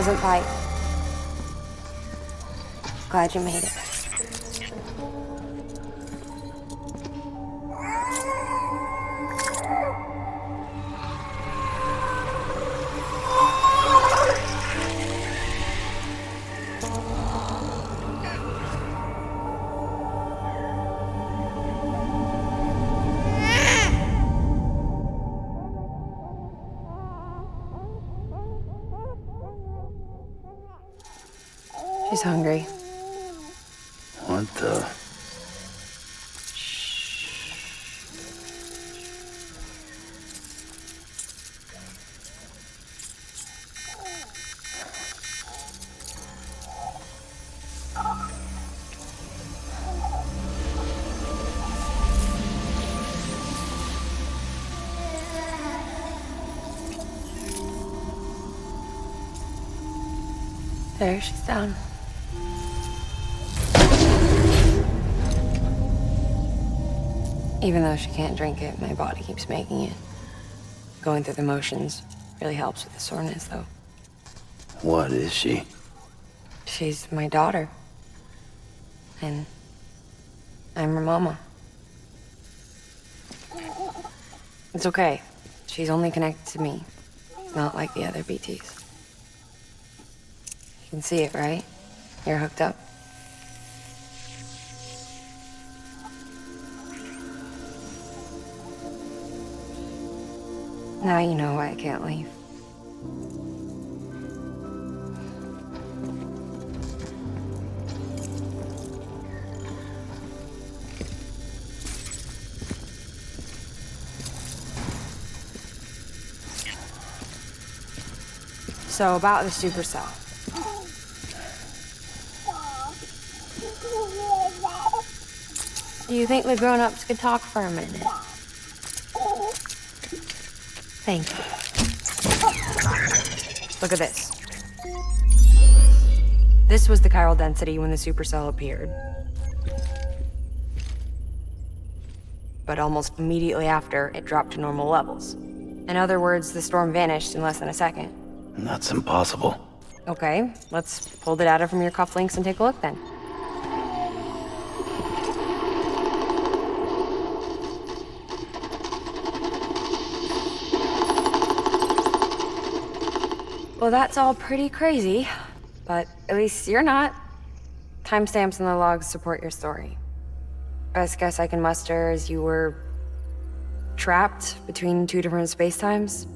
wasn't tight. Glad you made it. She's hungry. What the? There, she's down. Even though she can't drink it, my body keeps making it. Going through the motions really helps with the soreness, though. What is she? She's my daughter. And I'm her mama. It's okay. She's only connected to me. Not like the other BTs. You can see it, right? You're hooked up. Now you know why I can't leave. So about the Supercell. Do you think the grown-ups could talk for a minute? Thank you. Look at this. This was the chiral density when the supercell appeared. But almost immediately after, it dropped to normal levels. In other words, the storm vanished in less than a second. That's impossible. Okay, let's pull the data from your cufflinks and take a look then. Well, that's all pretty crazy, but at least you're not. Timestamps in the logs support your story. Best guess I can muster is you were trapped between two different spacetimes.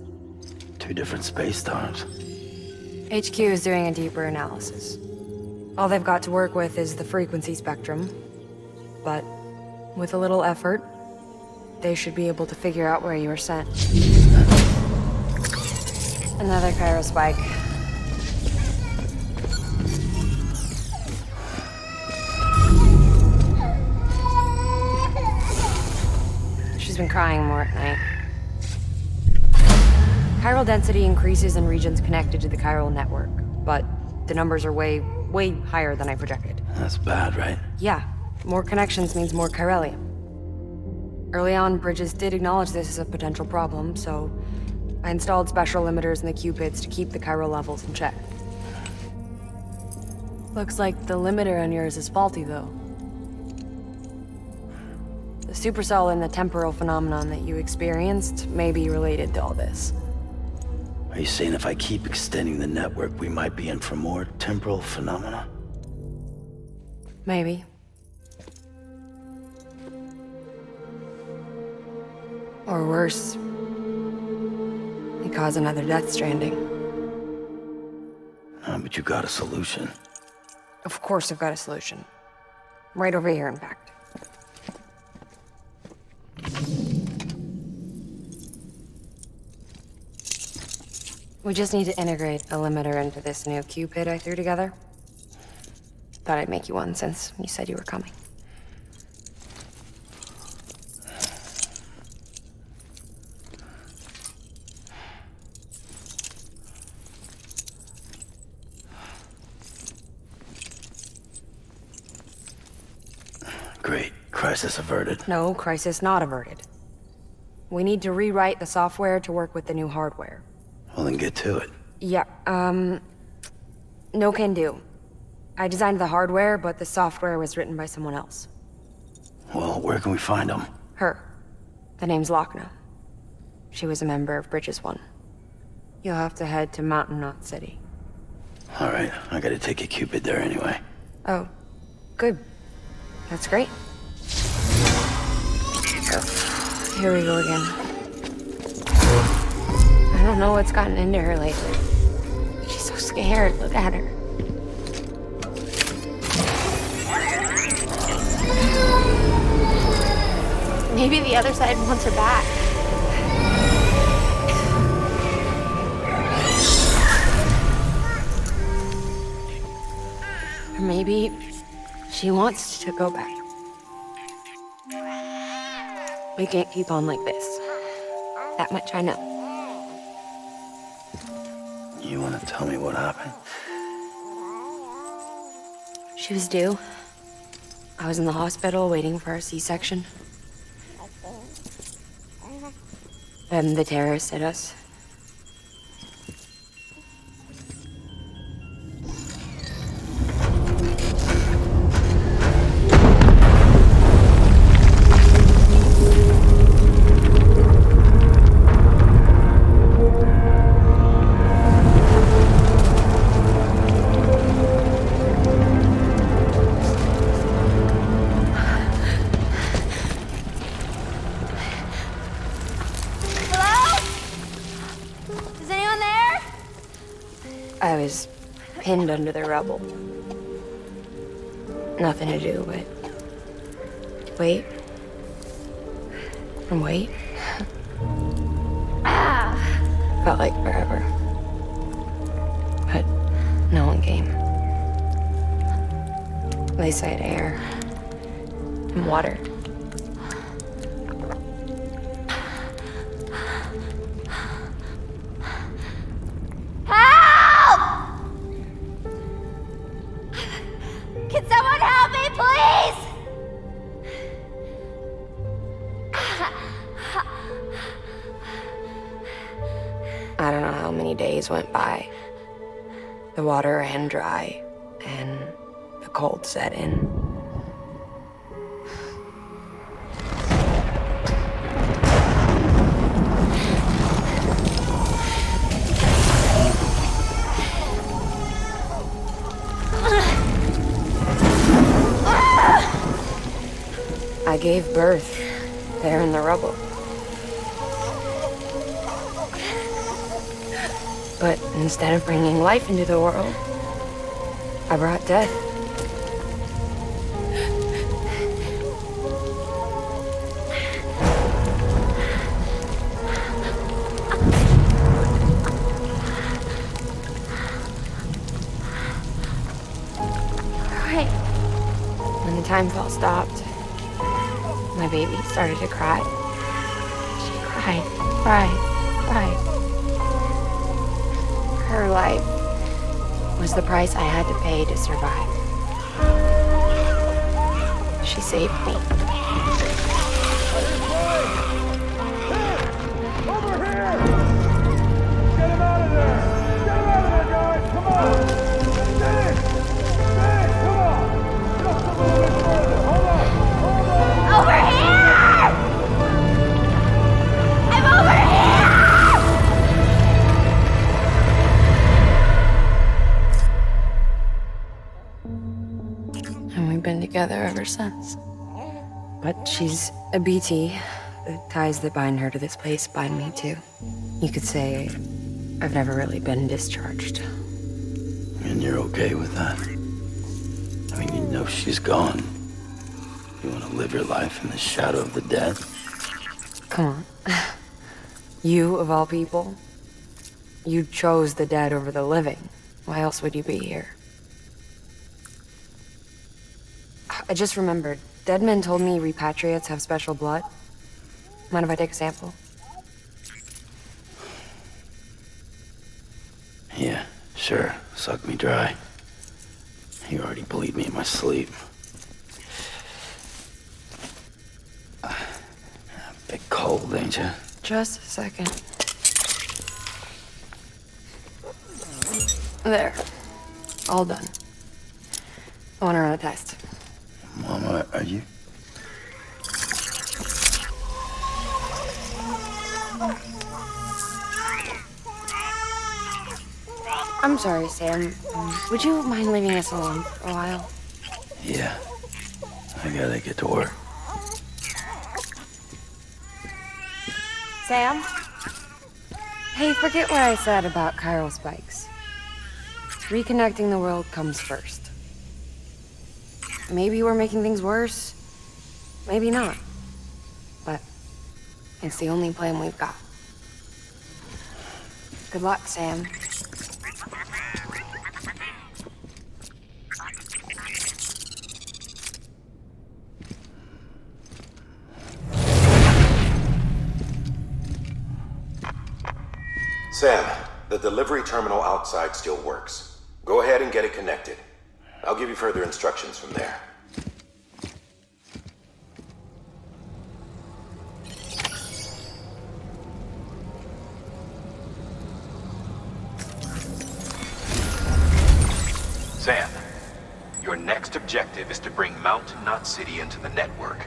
Two different space-times. HQ is doing a deeper analysis. All they've got to work with is the frequency spectrum, but with a little effort, they should be able to figure out where you were sent. Another chiral spike. She's been crying more at night. Chiral density increases in regions connected to the chiral network, but the numbers are way higher than I projected. That's bad, right? Yeah, more connections means more chiralium. Early on, Bridget did acknowledge this as a potential problem, so I installed special limiters in the Cupids to keep the chiral levels in check. Looks like the limiter on yours is faulty, though. The supercell and the temporal phenomenon that you experienced may be related to all this. Are you saying if I keep extending the network, we might be in for more temporal phenomena? Maybe. Or worse, you cause another death stranding. But you got a solution. Of course I've got a solution. Right over here, in fact. We just need to integrate a limiter into this new Cupid I threw together. Thought I'd make you one since you said you were coming. Great. Crisis averted. No, crisis not averted. We need to rewrite the software to work with the new hardware. Well, then get to it. Yeah, No can do. I designed the hardware, but the software was written by someone else. Well, where can we find them? Her. The name's Lochna. She was a member of Bridget's One. You'll have to head to Mountain Knot City. Alright, I gotta take a Cupid there anyway. Oh, good. That's great. Here we go again. I don't know what's gotten into her lately. She's so scared. Look at her. Maybe the other side wants her back. Or maybe she wants to go back. We can't keep on like this. That much I know. You wanna tell me what happened? She was due. I was in the hospital waiting for a C-section. And the terrorists hit us. I was pinned under the rubble. Nothing to do but wait. And wait. Felt like forever. But no one came. They said air and water. Can someone help me, please? I don't know how many days went by. The water ran dry, and the cold set in. I gave birth there in the rubble. But instead of bringing life into the world, I brought death. Right. When the time felt stopped, my baby started to cry. She cried. Her life was the price I had to pay to survive. She saved me. Over here! Get him out of there! Get him out of there, guys! Come on! Get in! Come on! Just a little bit further. Hold on! Over here! I'm over here! And we've been together ever since. But she's a BT. The ties that bind her to this place bind me too. You could say I've never really been discharged. And you're okay with that? I mean, you know she's gone. You want to live your life in the shadow of the dead? Come on. You, of all people, you chose the dead over the living. Why else would you be here? I just remembered. Dead men told me repatriates have special blood. Mind if I take a sample? Yeah, sure. Suck me dry. You already bleed me in my sleep. Bit cold, ain't you? Just a second. There. All done. I want to run a test. Mama, are you? I'm sorry, Sam. Would you mind leaving us alone for a while? Yeah. I gotta get to work. Sam? Hey, forget what I said about chiral spikes. Reconnecting the world comes first. Maybe we're making things worse. Maybe not. But it's the only plan we've got. Good luck, Sam. Sam, the delivery terminal outside still works. Go ahead and get it connected. I'll give you further instructions from there. Sam, your next objective is to bring Mountain Knot City into the network.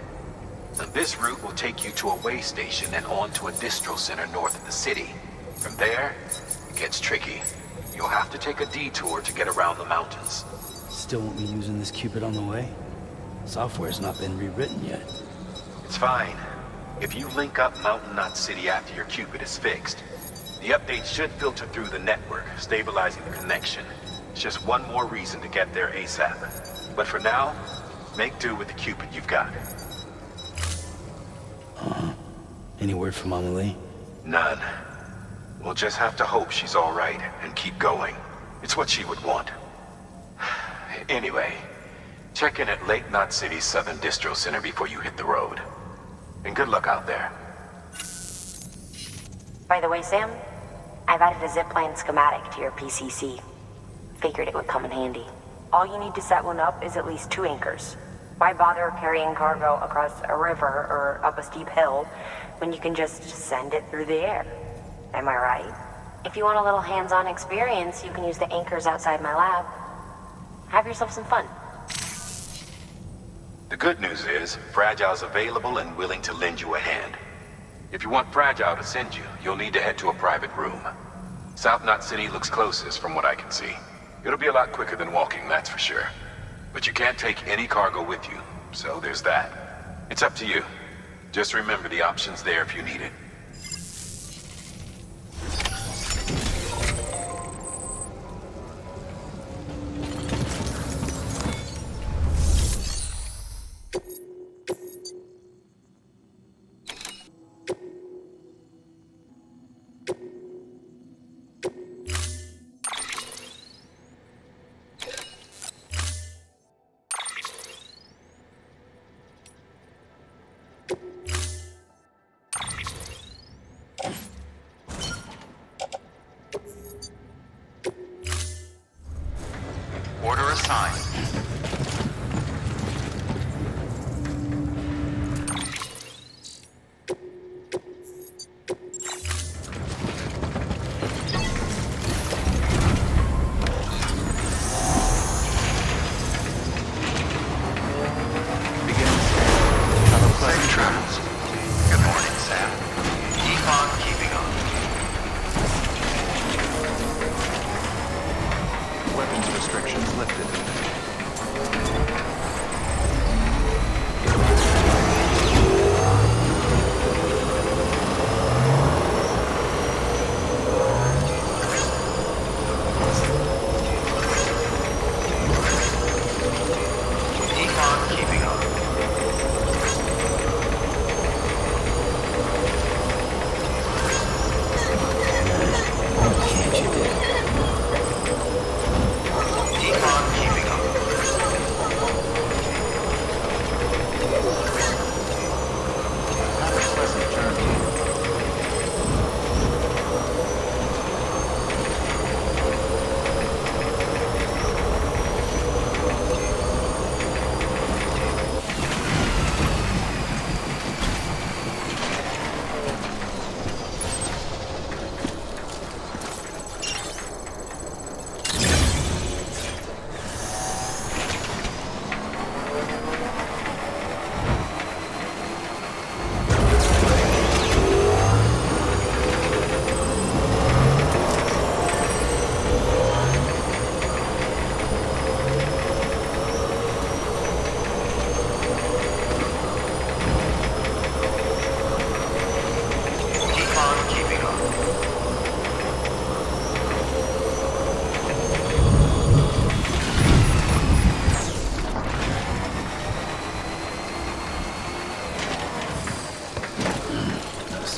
Now, this route will take you to a way station and on to a distro center north of the city. From there, it gets tricky. You'll have to take a detour to get around the mountains. Still won't be using this Cupid on the way? Software's not been rewritten yet. It's fine. If you link up Mountain Knot City after your Cupid is fixed, the update should filter through the network, stabilizing the connection. It's just one more reason to get there ASAP. But for now, make do with the Cupid you've got. Any word from Amelie? None. We'll just have to hope she's all right and keep going. It's what she would want. Anyway, check in at Lake Knot City's Southern Distro Center before you hit the road. And good luck out there. By the way, Sam, I've added a zipline schematic to your PCC. Figured it would come in handy. All you need to set one up is at least 2 anchors. Why bother carrying cargo across a river or up a steep hill when you can just send it through the air? Am I right? If you want a little hands-on experience, you can use the anchors outside my lab. Have yourself some fun. The good news is, Fragile's available and willing to lend you a hand. If you want Fragile to send you, you'll need to head to a private room. South Knot City looks closest from what I can see. It'll be a lot quicker than walking, that's for sure. But you can't take any cargo with you, so there's that. It's up to you. Just remember the option's there if you need it.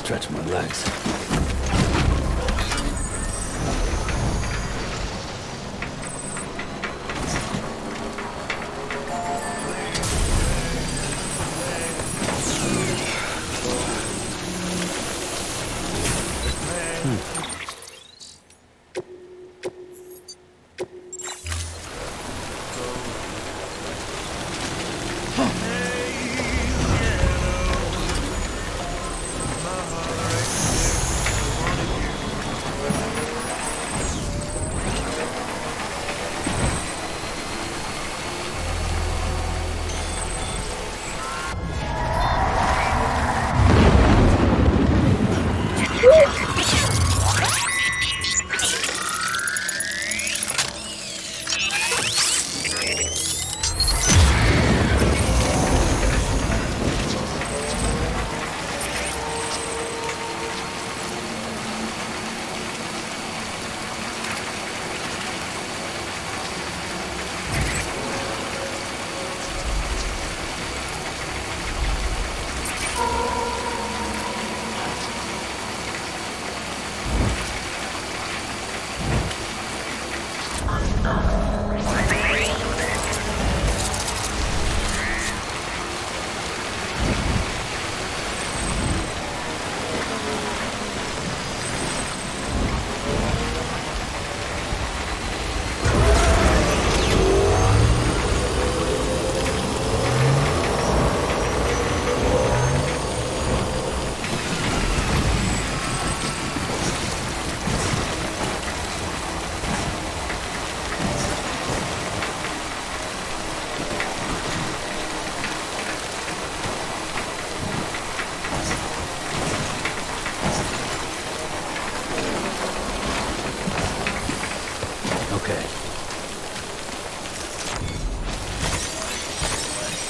stretch my legs.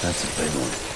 That's a big one.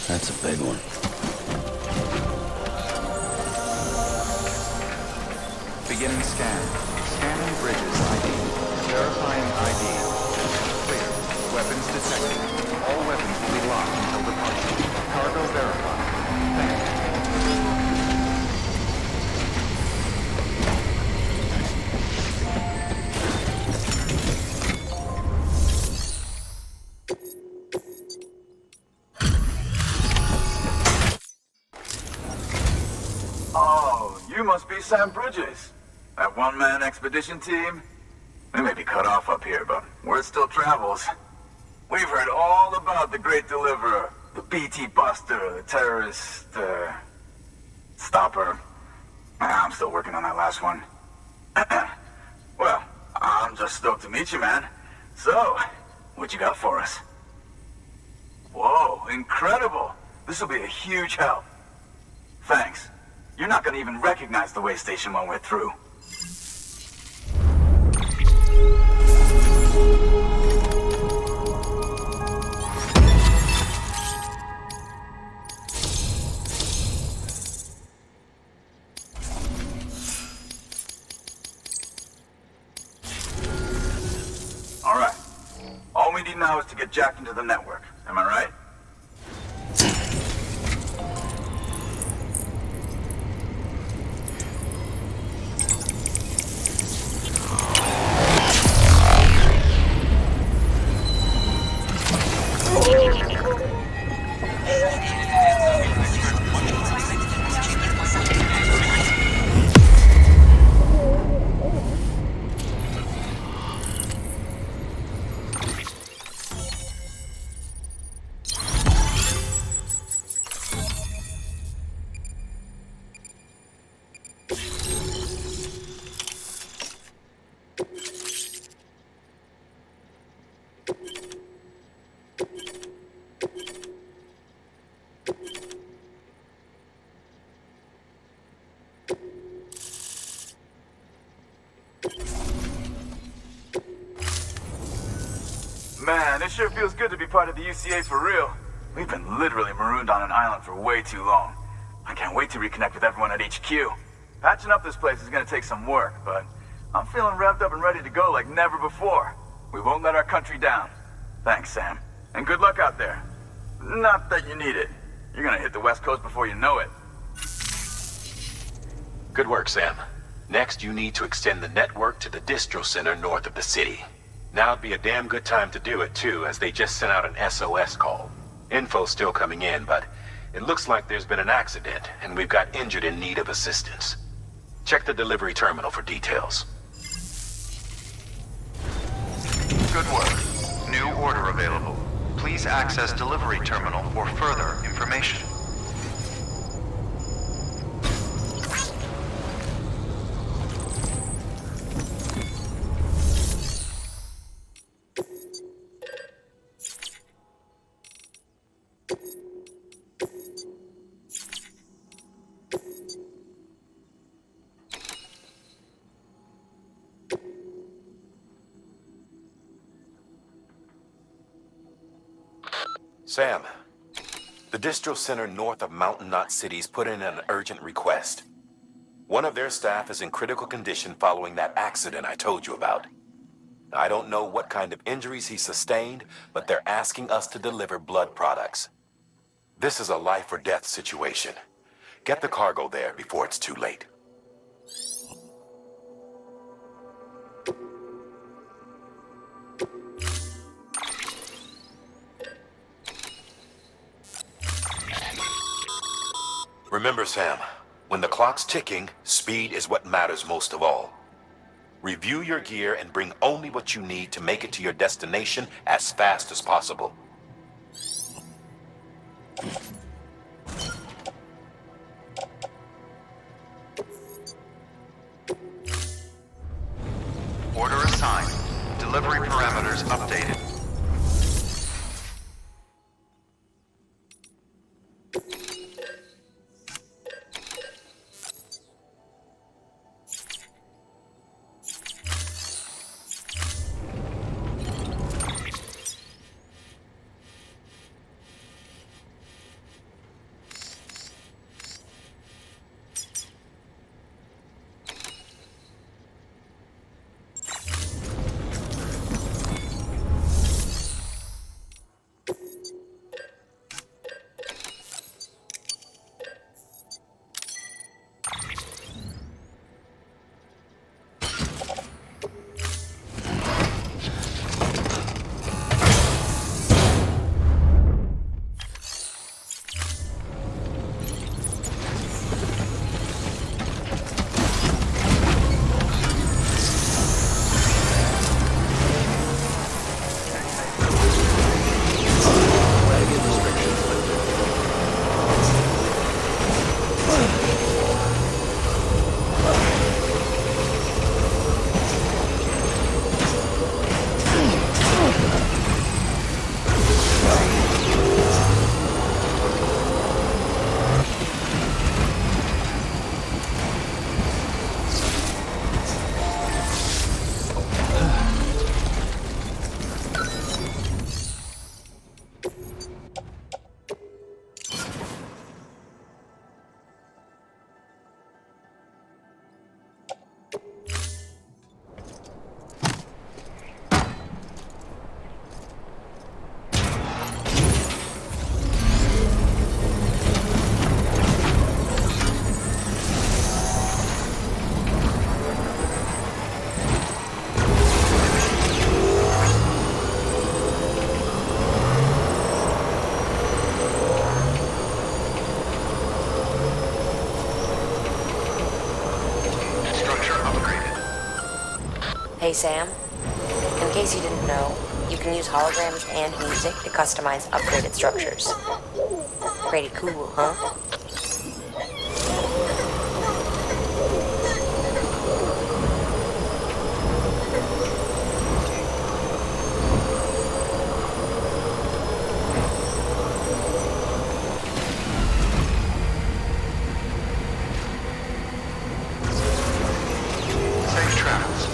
That's a big one. Beginning scan. Scanning Bridget's ID. Verifying ID. Clear. Weapons detected. All weapons will be locked until departure. Cargo verified. Thank you. You must be Sam Bridges. That one-man expedition team? We may be cut off up here, but word still travels. We've heard all about the Great Deliverer, the BT Buster, the terrorist, stopper. I'm still working on that last one. Well, I'm just stoked to meet you, man. So, what you got for us? Whoa, incredible. This will be a huge help. Thanks. You're not gonna even recognize the way station when we're through. All right. All we need now is to get jacked into the network. Am I right? It sure feels good to be part of the UCA for real. We've been literally marooned on an island for way too long. I can't wait to reconnect with everyone at HQ. Patching up this place is gonna take some work, but I'm feeling revved up and ready to go like never before. We won't let our country down. Thanks, Sam. And good luck out there. Not that you need it. You're gonna hit the West Coast before you know it. Good work, Sam. Next, you need to extend the network to the Distro Center north of the city. Now'd be a damn good time to do it, too, as they just sent out an SOS call. Info's still coming in, but it looks like there's been an accident, and we've got injured in need of assistance. Check the delivery terminal for details. Good work. New order available. Please access delivery terminal for further information. Sam, the Distro Center north of Mountain Knot City's put in an urgent request. One of their staff is in critical condition following that accident I told you about. I don't know what kind of injuries he sustained, but they're asking us to deliver blood products. This is a life or death situation. Get the cargo there before it's too late. Remember, Sam, when the clock's ticking, speed is what matters most of all. Review your gear and bring only what you need to make it to your destination as fast as possible. Order assigned. Delivery parameters updated. Hey Sam, in case you didn't know, you can use holograms and music to customize upgraded structures. Pretty cool, huh? Safe travels.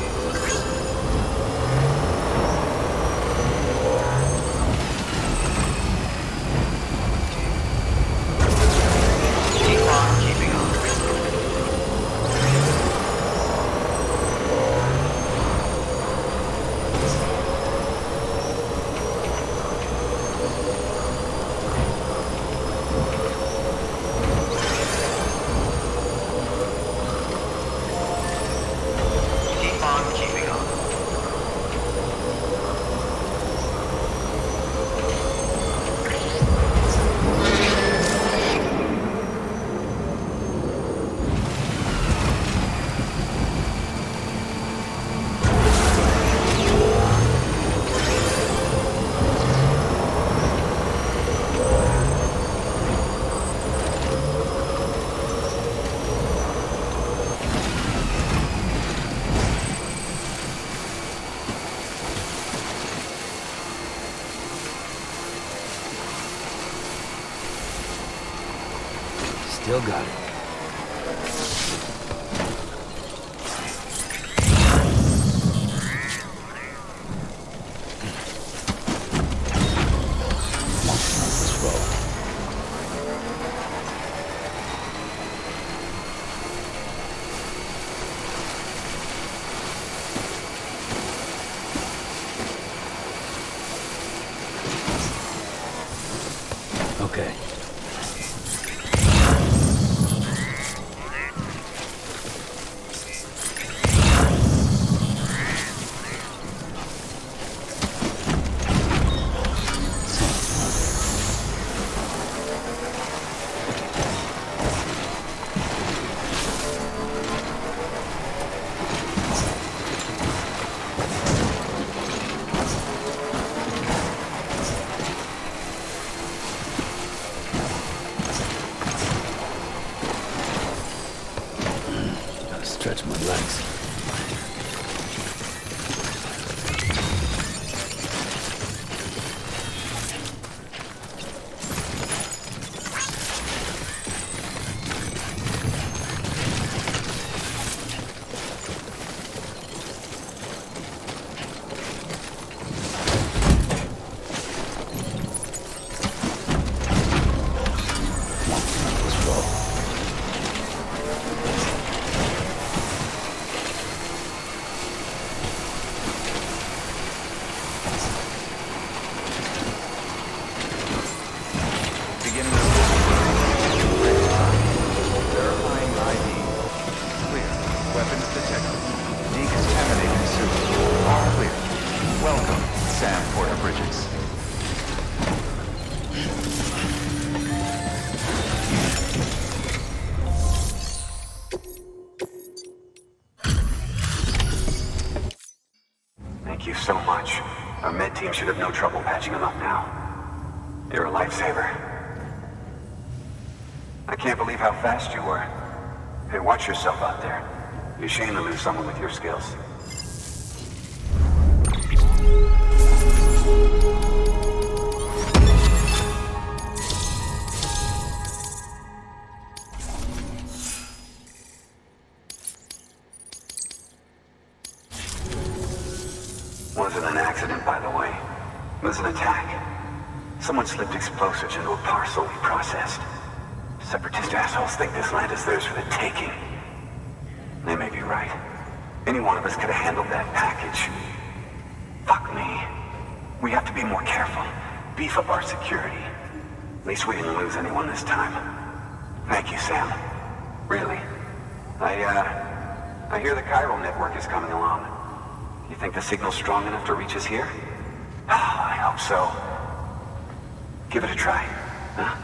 Still got it. Let's roll. Okay. Gotta stretch my legs. Let's roll. Beginning of verifying ID. Clear. Weapons detected. Decontaminating suit. All clear. Welcome, Sam Porter Bridges. Thank you so much. Our med team should have no trouble patching him up now. You're a lifesaver. I can't believe how fast you were. Hey, watch yourself out there. Be ashamed to lose someone with your skills. Wasn't an accident, by the way. It was an attack. Someone slipped explosives into a parcel we processed. Separatist assholes think this land is theirs for the taking. They may be right. Any one of us could have handled that package. Fuck me. We have to be more careful. Beef up our security. At least we didn't lose anyone this time. Thank you, Sam. Really. I hear the chiral network is coming along. You think the signal's strong enough to reach us here? Oh, I hope so. Give it a try, huh?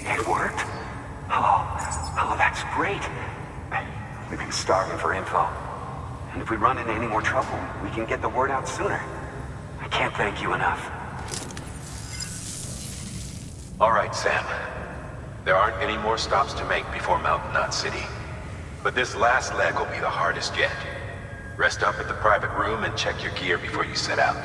It worked? Oh, that's great. We've been starving for info. And if we run into any more trouble, we can get the word out sooner. I can't thank you enough. All right, Sam. There aren't any more stops to make before Mountain Knot City. But this last leg will be the hardest yet. Rest up at the private room and check your gear before you set out.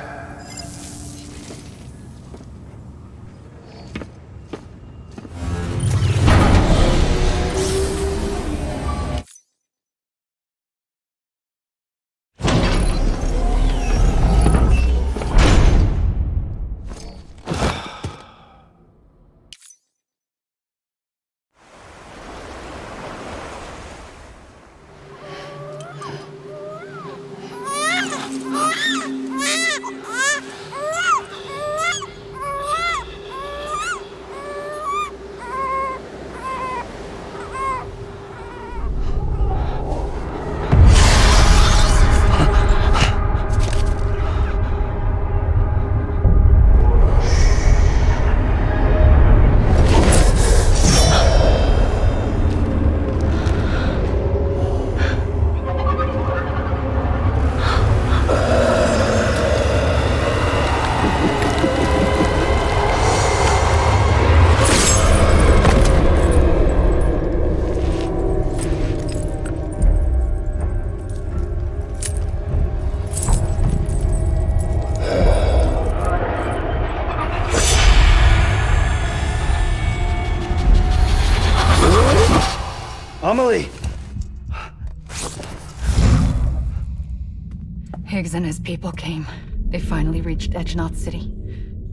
Higgs and his people came. They finally reached Edgenaught City.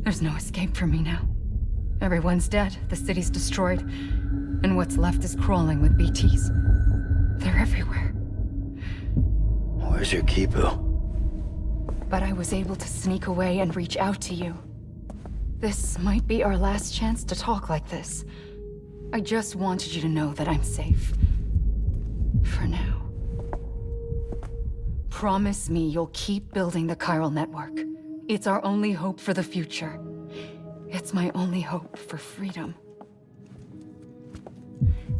There's no escape for me now. Everyone's dead, the city's destroyed, and what's left is crawling with BTs. They're everywhere. Where's your Kipu? But I was able to sneak away and reach out to you. This might be our last chance to talk like this. I just wanted you to know that I'm safe. For now. Promise me you'll keep building the chiral network. It's our only hope for the future. It's my only hope for freedom.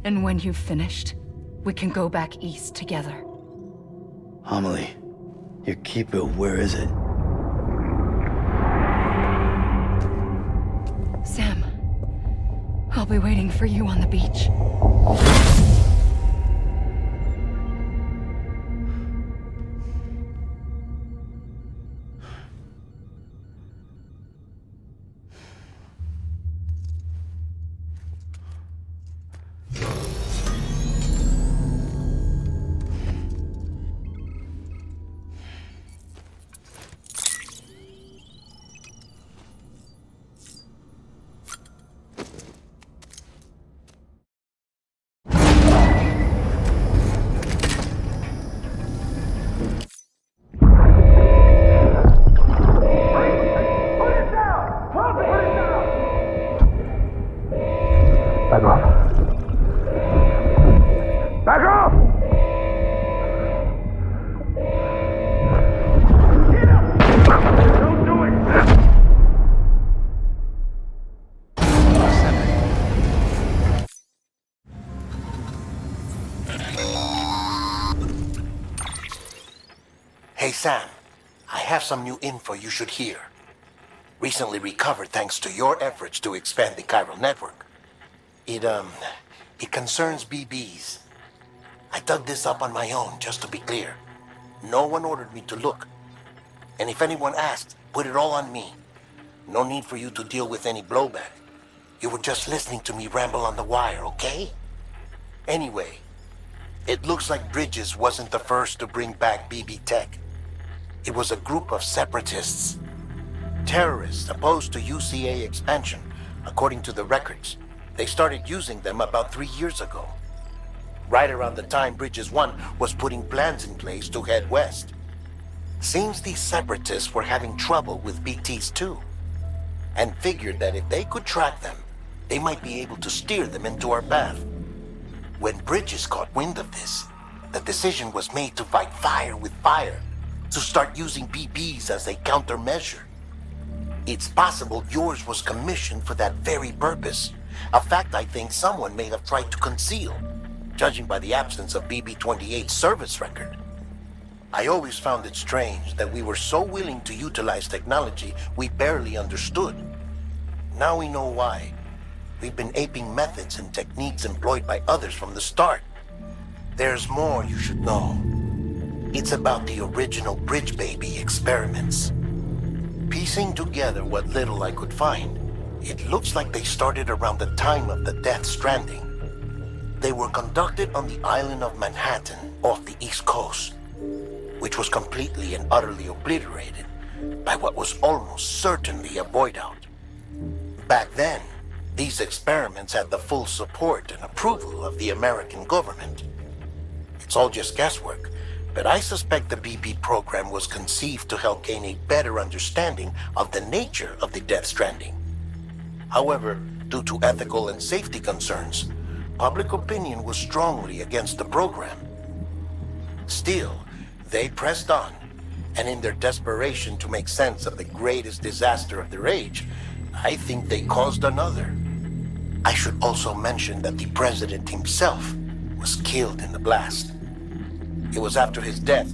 And when you've finished, we can go back east together. Amelie, your Kipu, where is it? Sam, I'll be waiting for you on the beach. Hey Sam, I have some new info you should hear. Recently recovered thanks to your efforts to expand the chiral network. It concerns BBs. I dug this up on my own, just to be clear. No one ordered me to look. And if anyone asked, put it all on me. No need for you to deal with any blowback. You were just listening to me ramble on the wire, okay? Anyway, it looks like Bridges wasn't the first to bring back BB tech. It was a group of separatists. Terrorists opposed to UCA expansion, according to the records. They started using them about 3 years ago. Right around the time Bridges 1 was putting plans in place to head west. Seems these separatists were having trouble with BTs too, and figured that if they could track them, they might be able to steer them into our path. When Bridges caught wind of this, the decision was made to fight fire with fire, to start using BBs as a countermeasure. It's possible yours was commissioned for that very purpose, a fact I think someone may have tried to conceal, judging by the absence of BB-28's service record. I always found it strange that we were so willing to utilize technology we barely understood. Now we know why. We've been aping methods and techniques employed by others from the start. There's more you should know. It's about the original Bridge Baby experiments. Piecing together what little I could find, it looks like they started around the time of the Death Stranding. They were conducted on the island of Manhattan off the East Coast, which was completely and utterly obliterated by what was almost certainly a void out. Back then, these experiments had the full support and approval of the American government. It's all just guesswork, but I suspect the BB program was conceived to help gain a better understanding of the nature of the Death Stranding. However, due to ethical and safety concerns, public opinion was strongly against the program. Still, they pressed on, and in their desperation to make sense of the greatest disaster of their age, I think they caused another. I should also mention that the president himself was killed in the blast. It was after his death,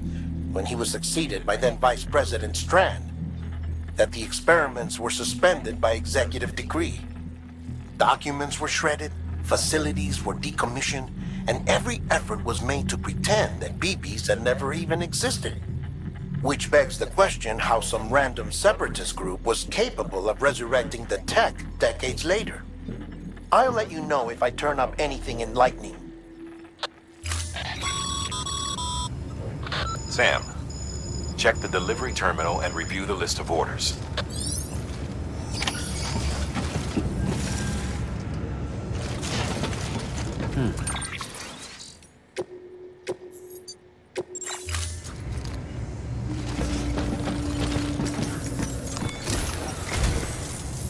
when he was succeeded by then Vice President Strand, that the experiments were suspended by executive decree. Documents were shredded, facilities were decommissioned, and every effort was made to pretend that BBs had never even existed. Which begs the question how some random separatist group was capable of resurrecting the tech decades later. I'll let you know if I turn up anything enlightening. Sam, Check the delivery terminal and review the list of orders.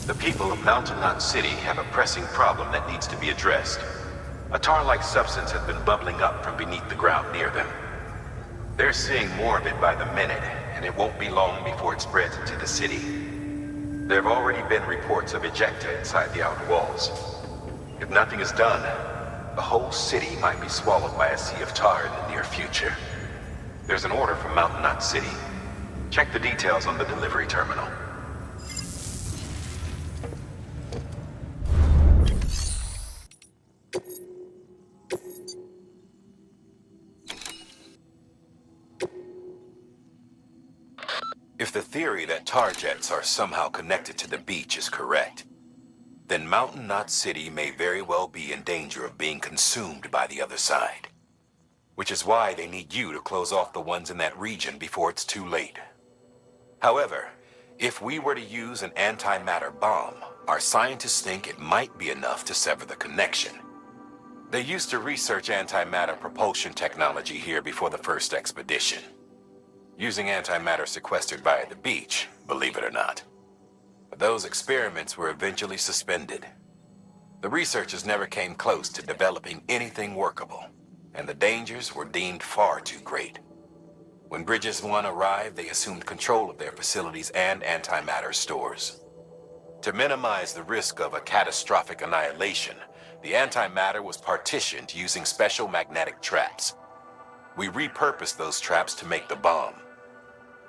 The people of Mountain Knot City have a pressing problem that needs to be addressed. A tar-like substance has been bubbling up from beneath the ground near them. They're seeing more of it by the minute, and it won't be long before it spreads into the city. There have already been reports of ejecta inside the outer walls. If nothing is done, the whole city might be swallowed by a sea of tar in the near future. There's an order from Mountain Knot City. Check the details on the delivery terminal. If the theory that tar jets are somehow connected to the beach is correct, then Mountain Knot City may very well be in danger of being consumed by the other side. Which is why they need you to close off the ones in that region before it's too late. However, if we were to use an antimatter bomb, our scientists think it might be enough to sever the connection. They used to research antimatter propulsion technology here before the first expedition. Using antimatter sequestered by the beach, believe it or not. But those experiments were eventually suspended. The researchers never came close to developing anything workable, and the dangers were deemed far too great. When Bridges 1 arrived, they assumed control of their facilities and antimatter stores. To minimize the risk of a catastrophic annihilation, the antimatter was partitioned using special magnetic traps. We repurposed those traps to make the bomb.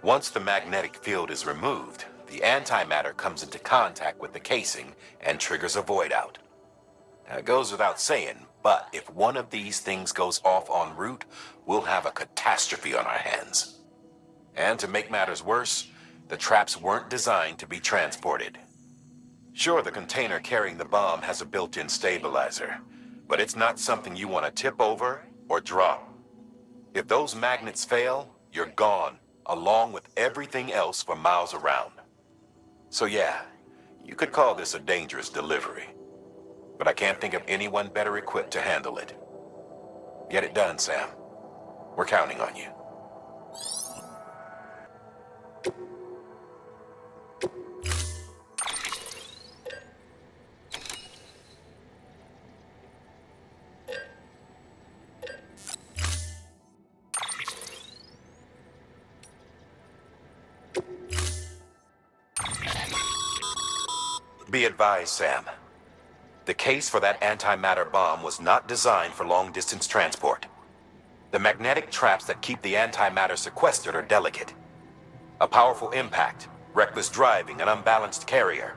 Once the magnetic field is removed, the antimatter comes into contact with the casing and triggers a void out. Now, it goes without saying, but if one of these things goes off en route, we'll have a catastrophe on our hands. And to make matters worse, the traps weren't designed to be transported. Sure, the container carrying the bomb has a built-in stabilizer, but it's not something you want to tip over or drop. If those magnets fail, you're gone, along with everything else for miles around. So yeah, you could call this a dangerous delivery. But I can't think of anyone better equipped to handle it. Get it done, Sam. We're counting on you. Be advised, Sam. The case for that antimatter bomb was not designed for long-distance transport. The magnetic traps that keep the antimatter sequestered are delicate. A powerful impact, reckless driving, an unbalanced carrier.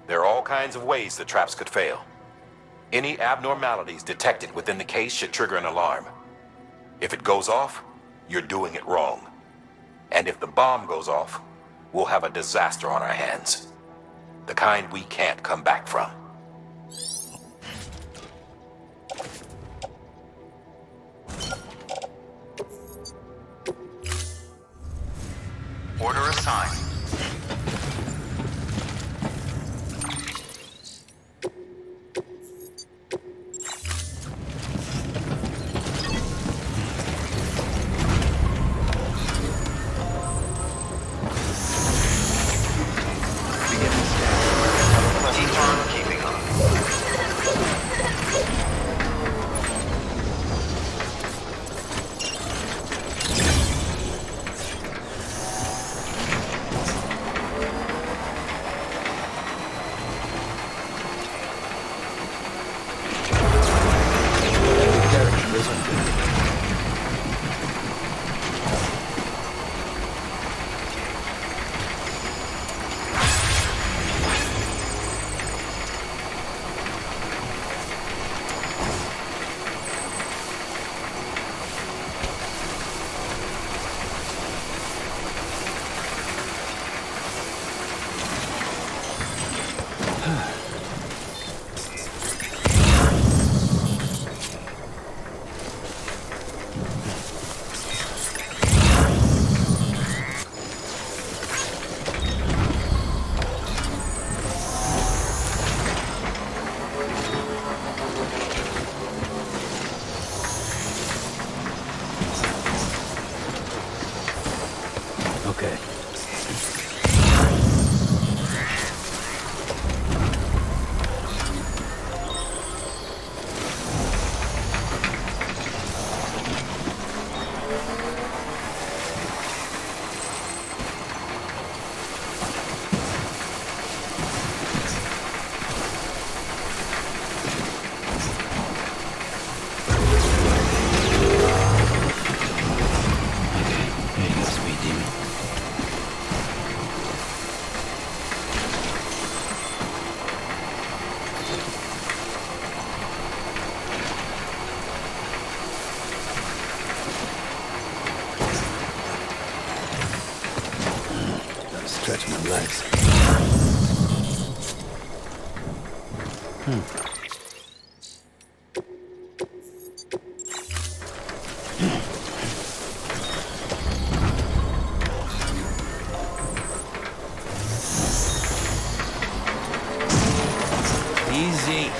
There are all kinds of ways the traps could fail. Any abnormalities detected within the case should trigger an alarm. If it goes off, you're doing it wrong. And if the bomb goes off, we'll have a disaster on our hands. The kind we can't come back from. Order assigned. Keeping up. okay. Stretch my legs. Easy.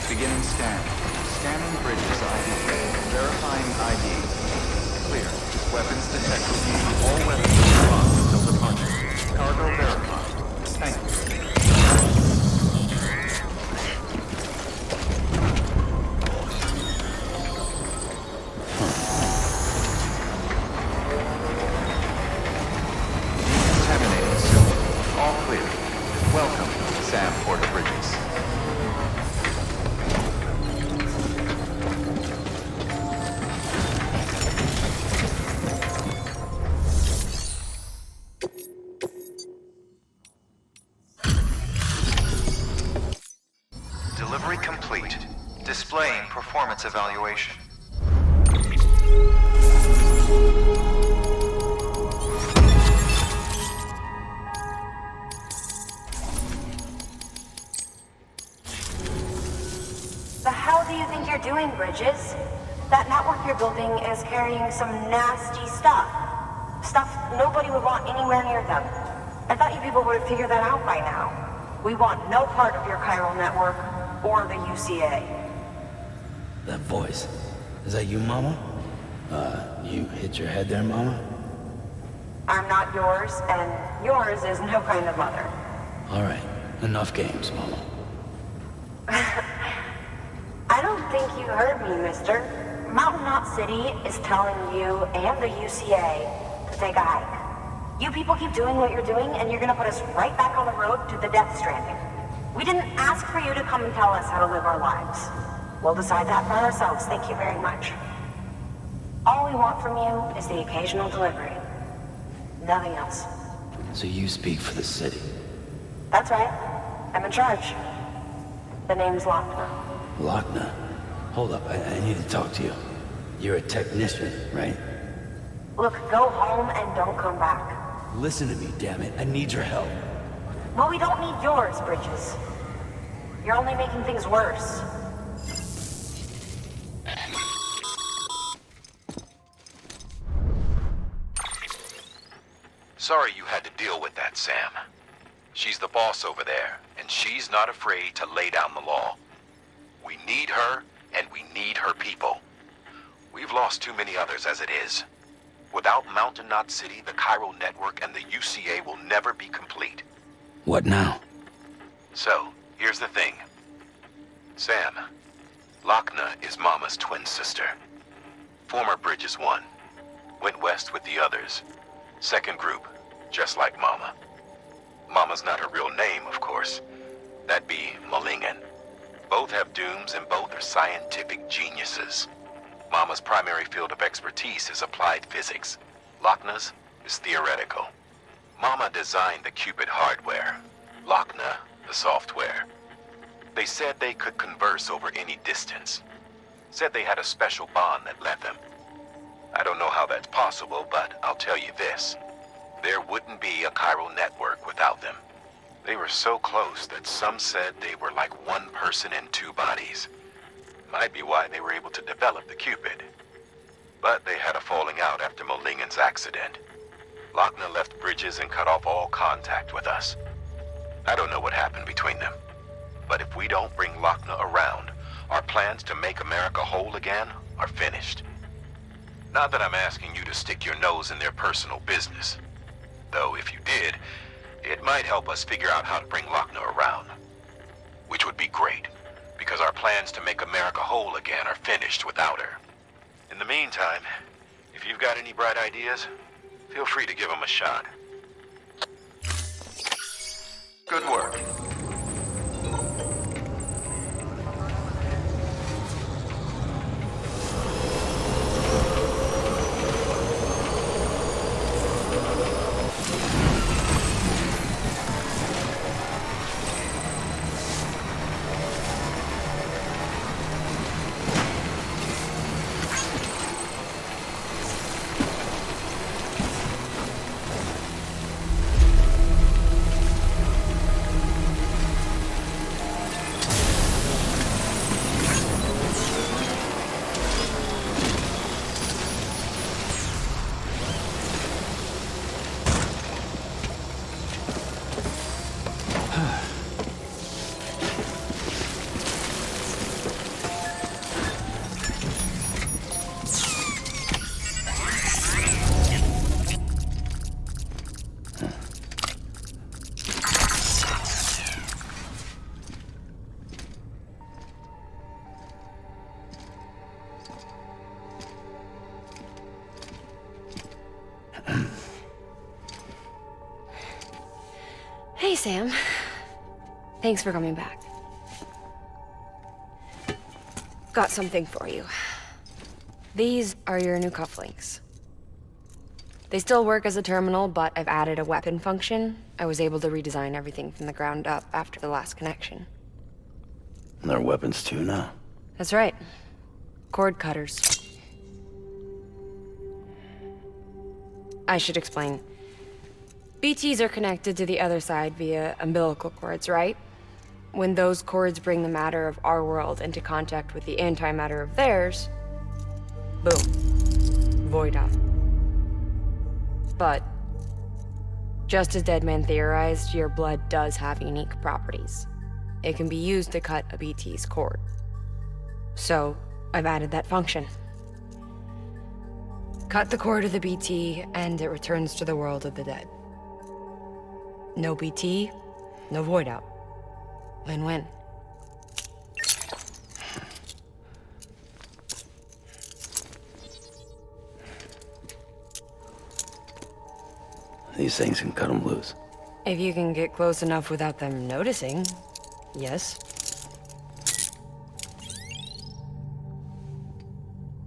Beginning scan. Scanning Bridget's ID. Verifying ID. Clear. Weapons detected. All weapons locked until departure. Cargo verified. Thank you. Decontaminated suit. All clear. Welcome, Sam Porter Bridges. Delivery complete. Displaying performance evaluation. The hell do you think you're doing, Bridges? That network you're building is carrying some nasty stuff. Stuff nobody would want anywhere near them. I thought you people would have figured that out by now. We want no part of your chiral network or the UCA. That voice. Is that you, Mama? You hit your head there, Mama? I'm not yours, and yours is no kind of mother. Alright, enough games, Mama. I don't think you heard me, mister. Mountain Knot City is telling you and the UCA to take a hike. You people keep doing what you're doing, and you're gonna put us right back on the road to the death stranding. We didn't ask for you to come and tell us how to live our lives. We'll decide that for ourselves, thank you very much. All we want from you is the occasional delivery. Nothing else. So you speak for the city? That's right. I'm in charge. The name's Lochner. Lochner? Hold up, I need to talk to you. You're a technician, right? Look, go home and don't come back. Listen to me, damn it. I need your help. Well, we don't need yours, Bridges. You're only making things worse. Sorry you had to deal with that, Sam. She's the boss over there, and she's not afraid to lay down the law. We need her, and we need her people. We've lost too many others as it is. Without Mountain Knot City, the chiral network and the UCA will never be complete. What now? So, here's the thing. Sam, Lochner is Mama's twin sister. Former Bridges 1. Went west with the others. Second group, just like Mama. Mama's not her real name, of course. That'd be Malingen. Both have dooms and both are scientific geniuses. Mama's primary field of expertise is applied physics. Lochner's is theoretical. Mama designed the Cupid hardware, Lochna the software. They said they could converse over any distance. Said they had a special bond that led them. I don't know how that's possible, but I'll tell you this. There wouldn't be a chiral network without them. They were so close that some said they were like one person in two bodies. Might be why they were able to develop the Cupid. But they had a falling out after Molingen's accident. Lochna left bridges and cut off all contact with us. I don't know what happened between them. But if we don't bring Lochna around, our plans to make America whole again are finished. Not that I'm asking you to stick your nose in their personal business. Though if you did, it might help us figure out how to bring Lochna around. Which would be great, because our plans to make America whole again are finished without her. In the meantime, if you've got any bright ideas, feel free to give them a shot. Good work. Hey, Sam. Thanks for coming back. Got something for you. These are your new cufflinks. They still work as a terminal, but I've added a weapon function. I was able to redesign everything from the ground up after the last connection. And they're weapons too now. That's right. Cord cutters. I should explain. BTs are connected to the other side via umbilical cords, right? When those cords bring the matter of our world into contact with the antimatter of theirs, boom. Void out. But, just as Deadman theorized, your blood does have unique properties. It can be used to cut a BT's cord. So, I've added that function. Cut the cord of the BT, and it returns to the world of the dead. No BT, no void out. Win-win. These things can cut them loose. If you can get close enough without them noticing, yes.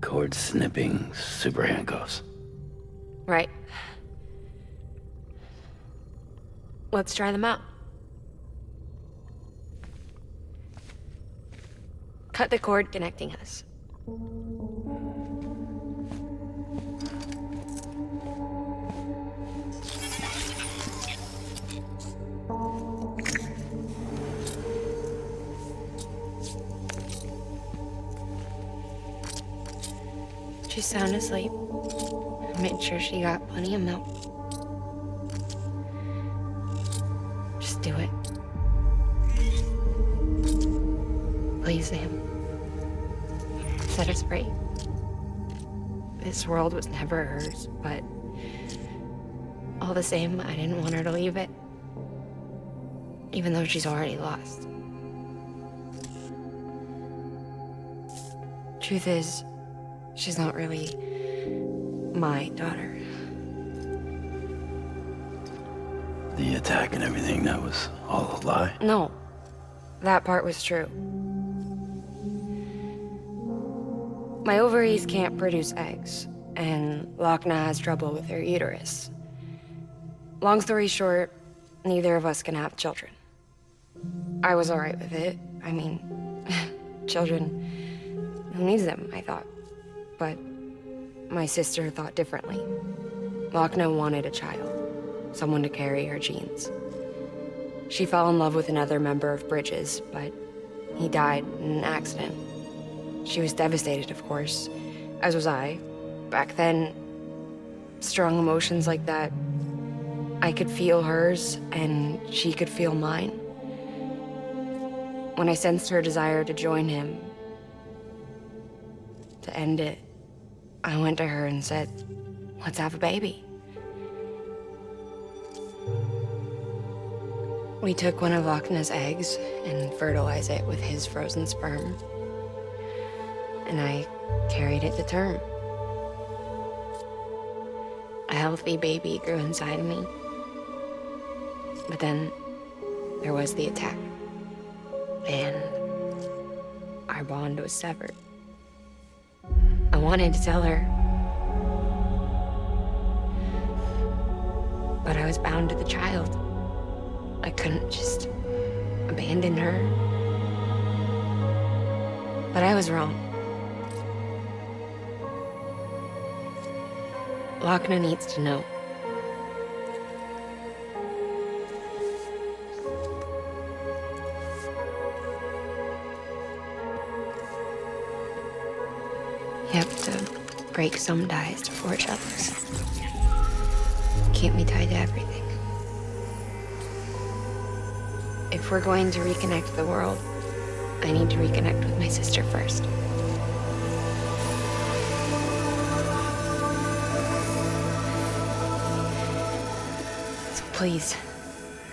Cord snipping super handcuffs. Right. Let's try them out. Cut the cord connecting us. She's sound asleep. I made sure she got plenty of milk. Just do it. Please, Sam. Set us free. This world was never hers, but all the same, I didn't want her to leave it. Even though she's already lost. Truth is, she's not really my daughter. The attack and everything, that was all a lie? No, that part was true. My ovaries can't produce eggs, and Lochna has trouble with her uterus. Long story short, neither of us can have children. I was alright with it. I mean, children, who needs them, I thought. But my sister thought differently. Lochner wanted a child, someone to carry her genes. She fell in love with another member of Bridges, but he died in an accident. She was devastated, of course, as was I. Back then, strong emotions like that, I could feel hers, and she could feel mine. When I sensed her desire to join him, to end it, I went to her and said, let's have a baby. We took one of Lochner's eggs and fertilized it with his frozen sperm. And I carried it to term. A healthy baby grew inside of me. But then there was the attack. And our bond was severed. I wanted to tell her. But I was bound to the child. I couldn't just abandon her. But I was wrong. Lochner needs to know. You have to break some ties to forge others. Keep me tied to everything. If we're going to reconnect the world, I need to reconnect with my sister first. So please,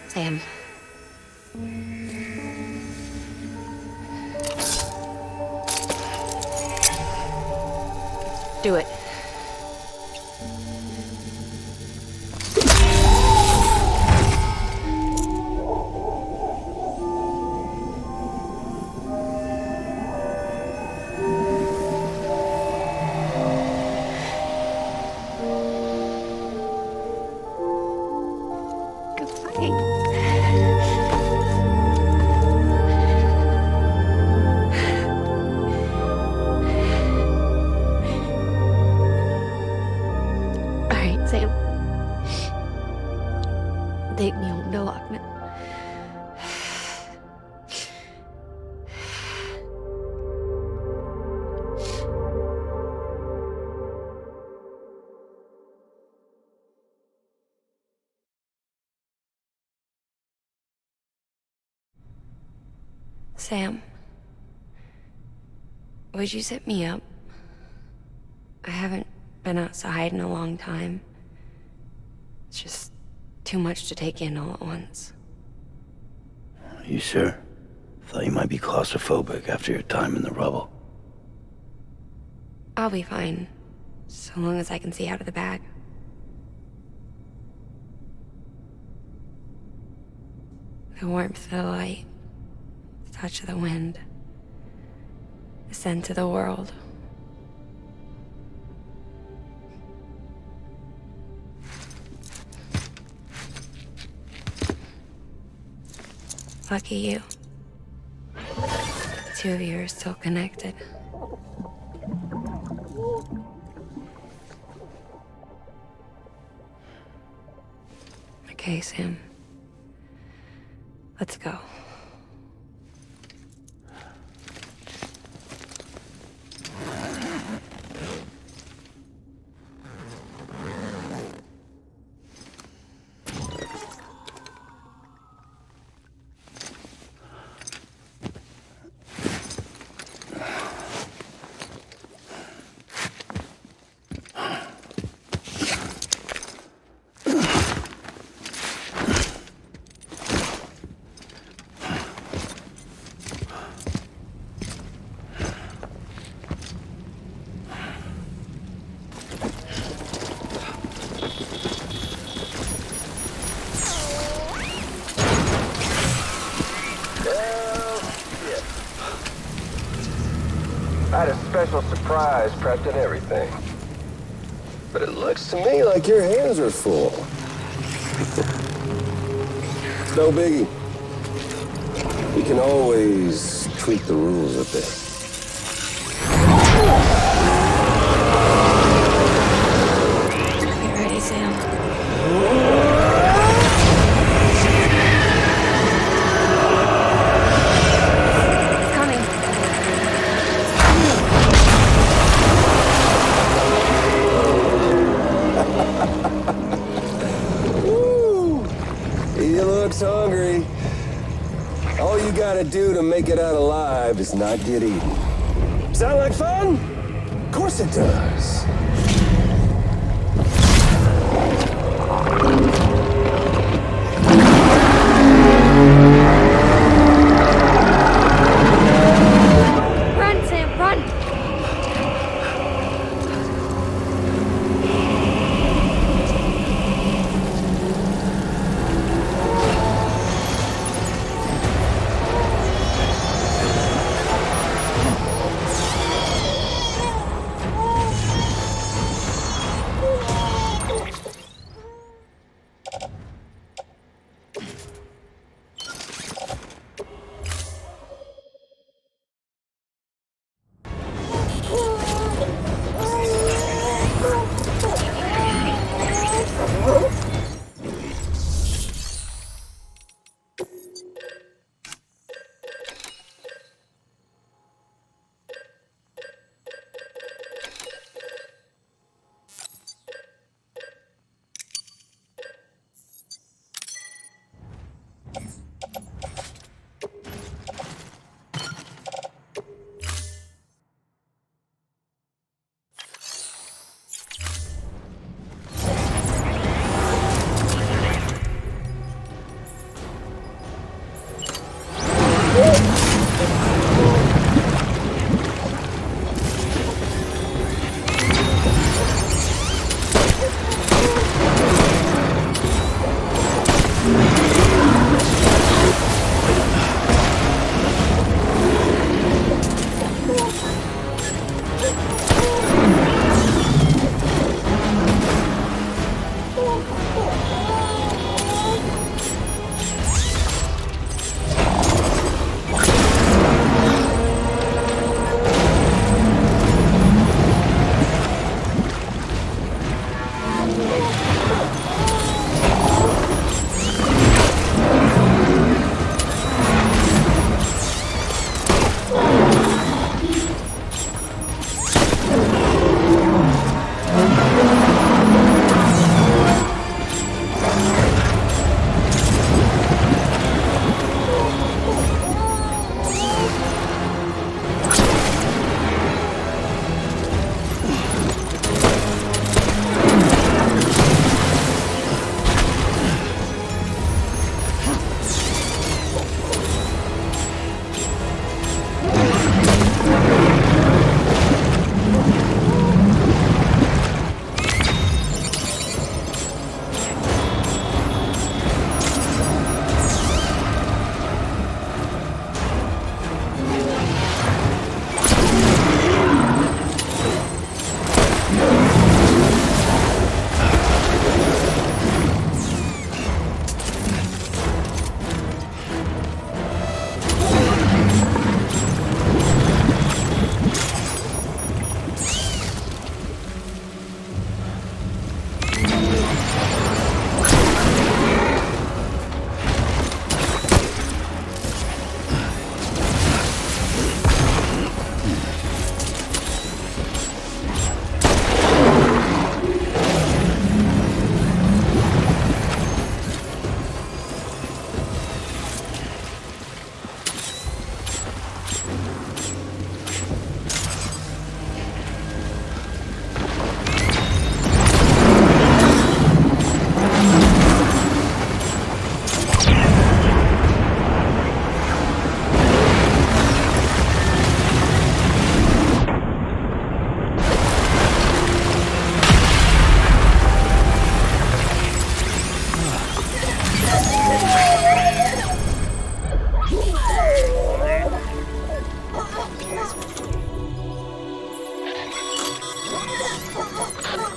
Sam. Do it. Take me home to Lochner. Sam, would you sit me up? I haven't been outside in a long time. It's just too much to take in all at once. Are you sure? Thought you might be claustrophobic after your time in the rubble. I'll be fine, so long as I can see out of the bag. The warmth of the light, the touch of the wind, the scent of the world. Lucky you. The two of you are still connected. Okay, Sam. Let's go. I had a special surprise prepped and everything. But it looks to me like your hands are full. It's no biggie. We can always tweak the rules a bit. Get ready, Sam. It's coming. Woo! He looks hungry. All you gotta do to make it out alive is not get eaten. Sound like fun? Of course it does. Run, Sam, run!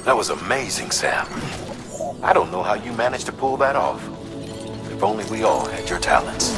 That was amazing, Sam. I don't know how you managed to pull that off. If only we all had your talents.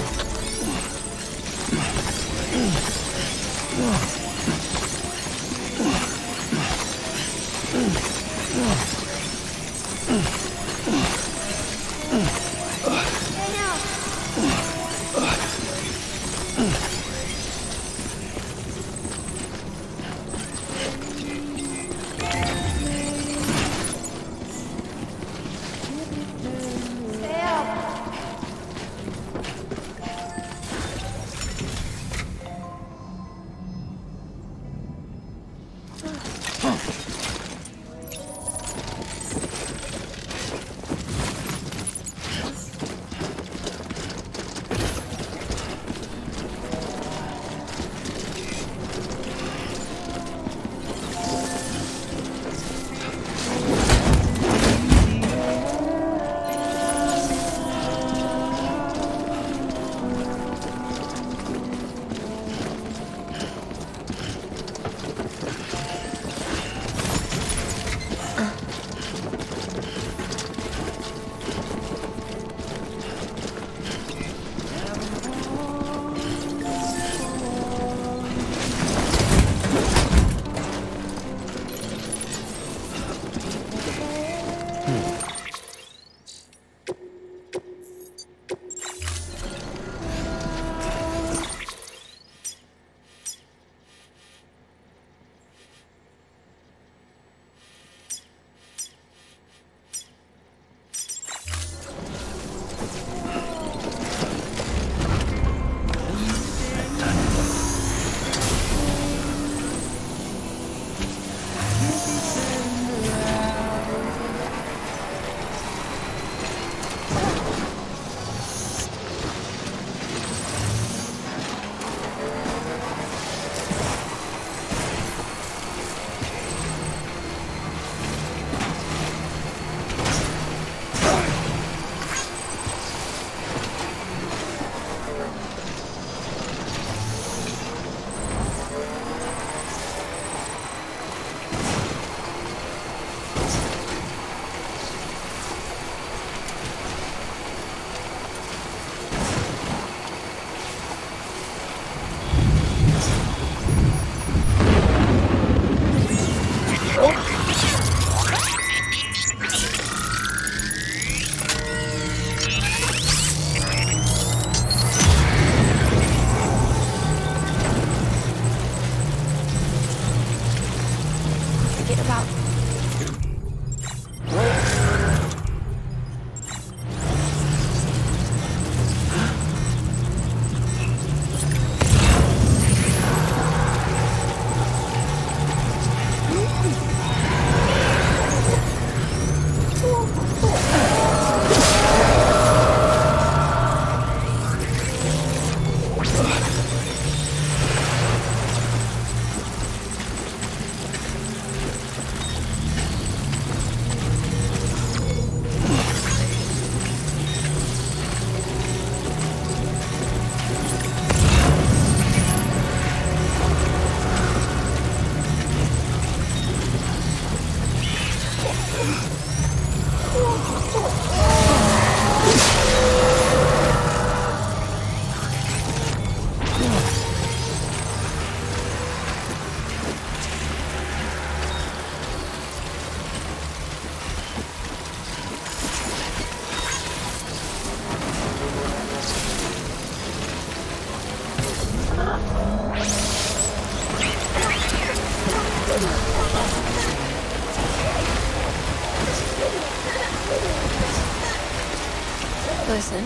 Listen.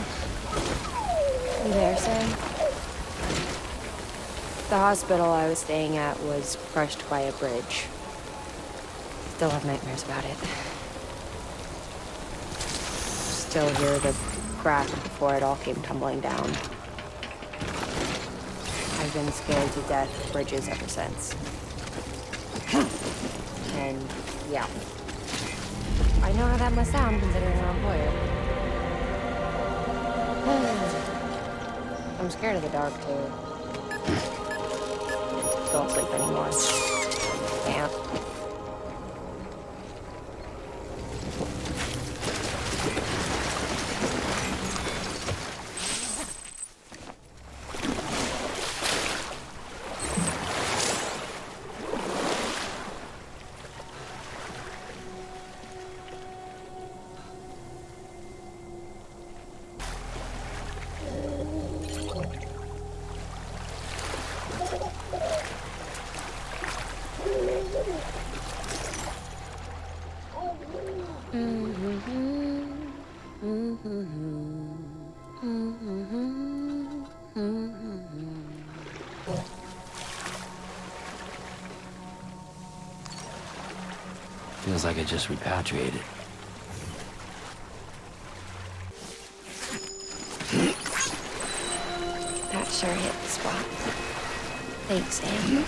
You there, Sam? The hospital I was staying at was crushed by a bridge. Still have nightmares about it. Still hear the crack before it all came tumbling down. I've been scared to death of bridges ever since. And, yeah. I know how that must sound considering your employer. I'm scared of the dark, too. Don't sleep anymore. Can't. Feels like I just repatriated. That sure hit the spot. Thanks, Sam.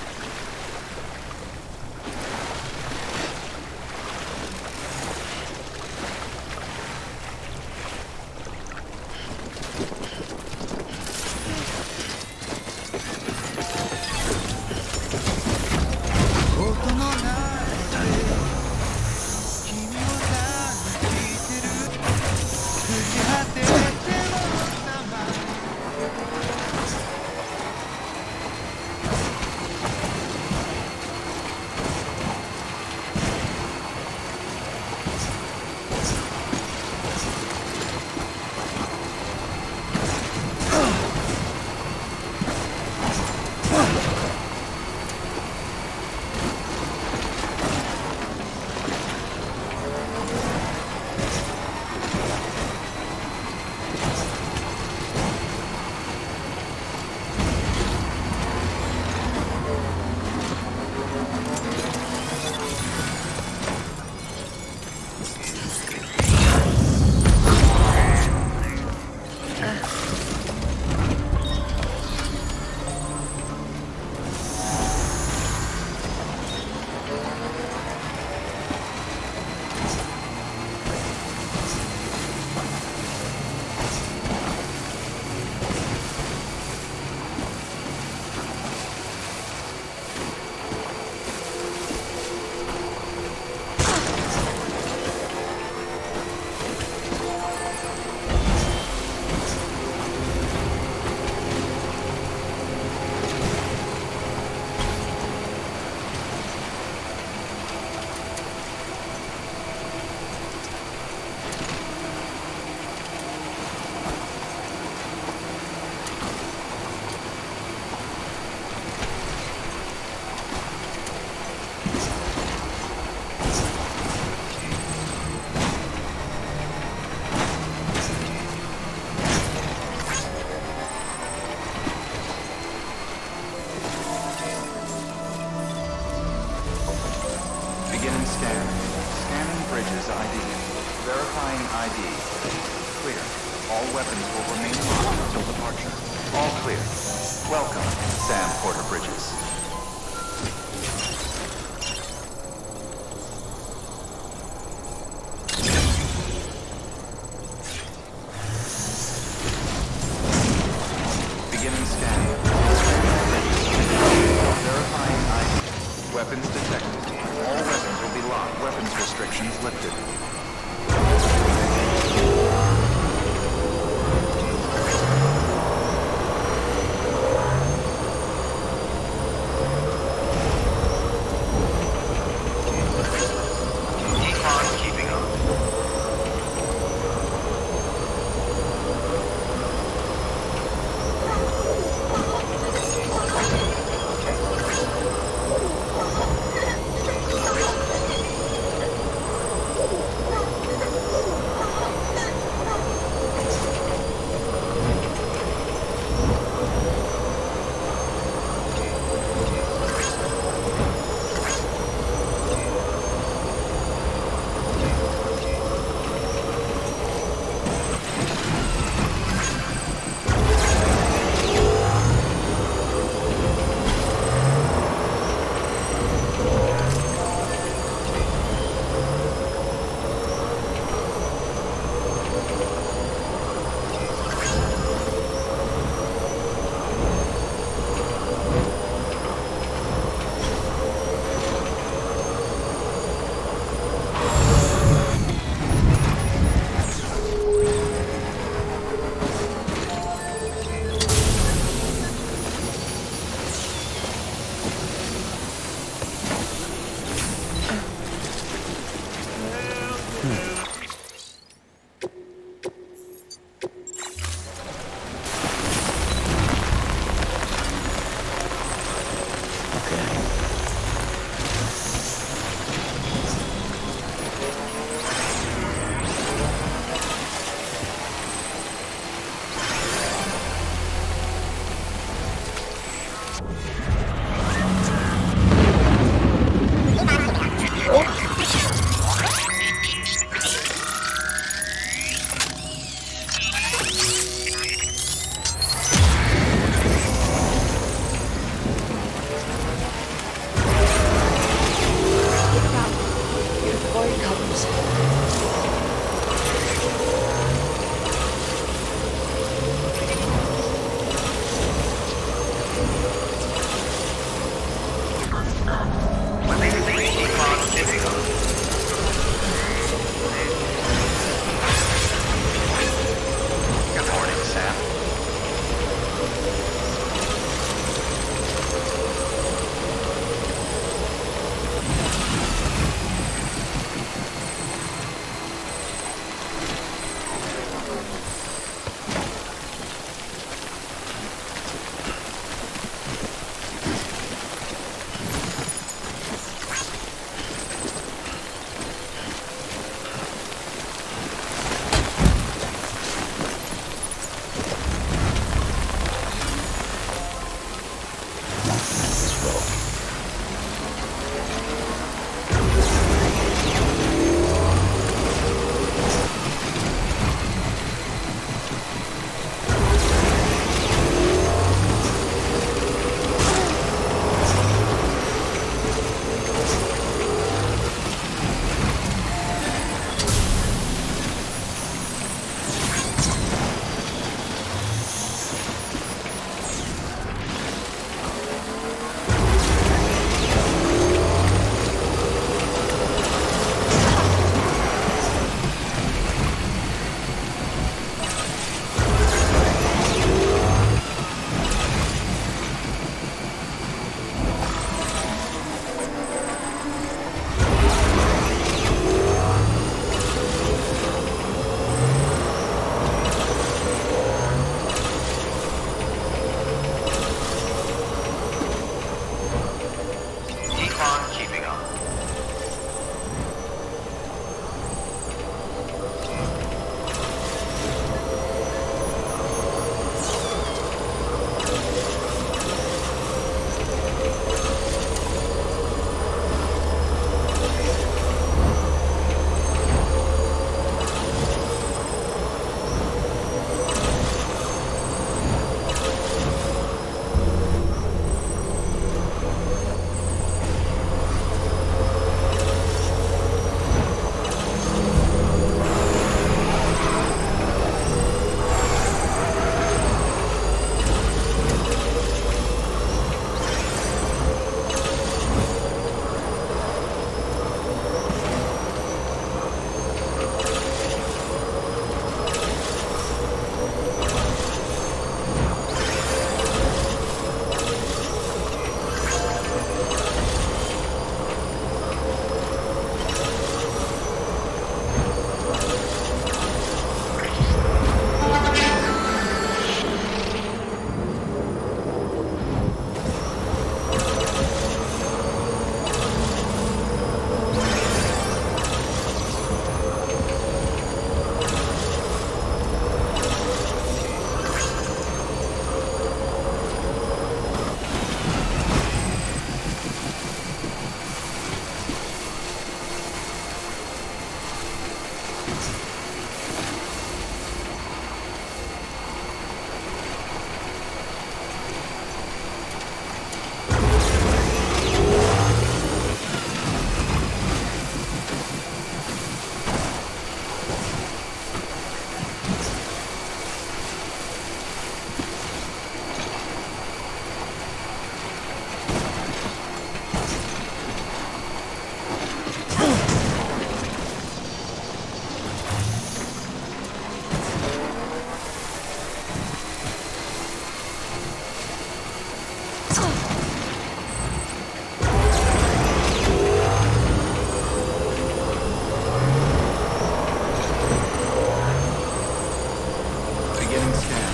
scan.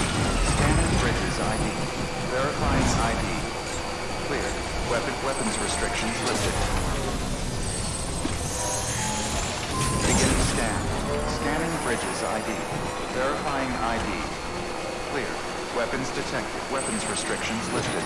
Scanning Bridges ID. Verifying ID. Cleared. Weapons restrictions lifted. Beginning scan. Scanning Bridges ID. Verifying ID. Clear. Weapons detected. Weapons restrictions lifted.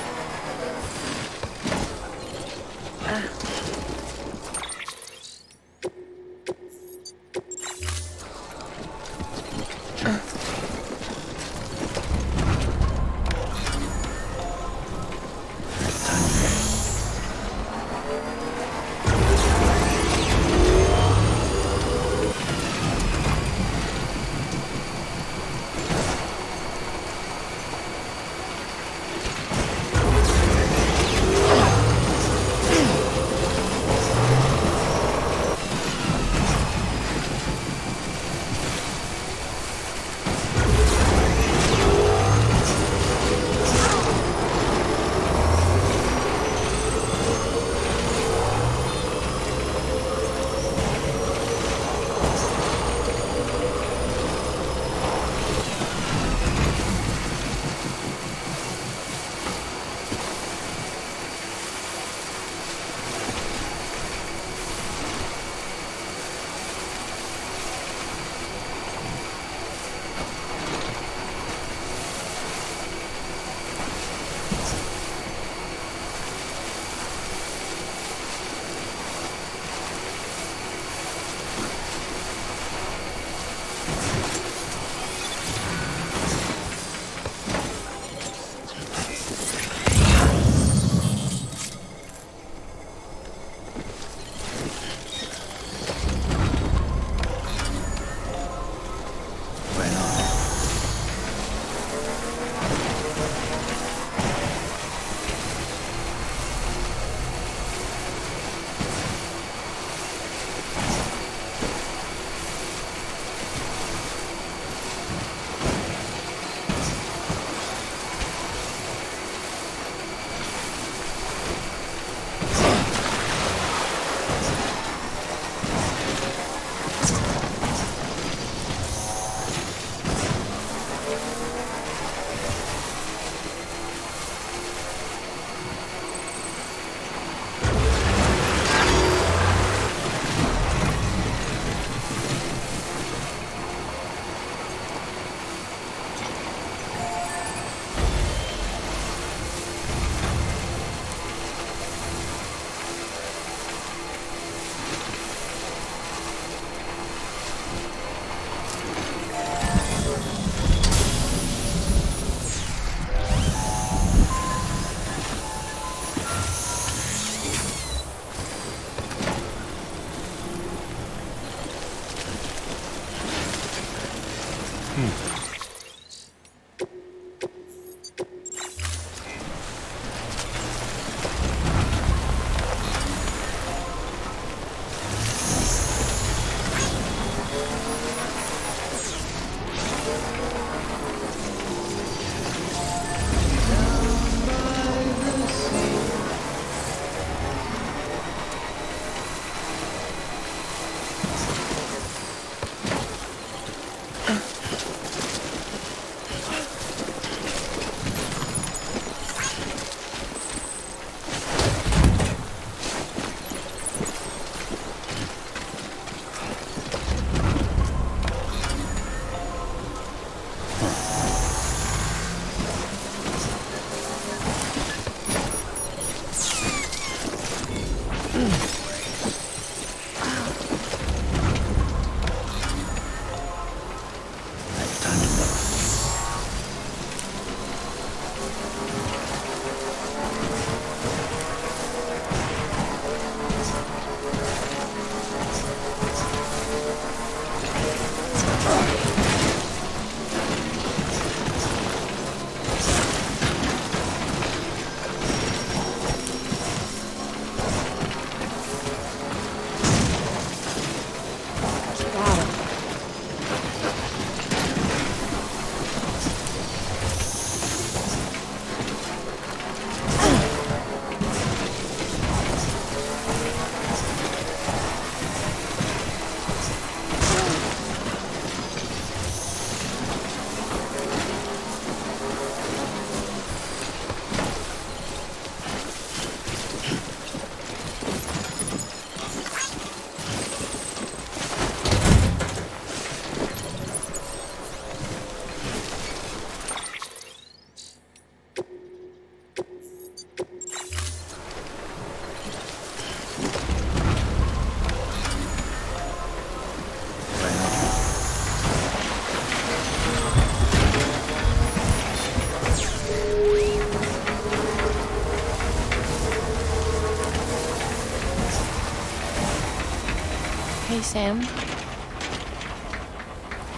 Sam.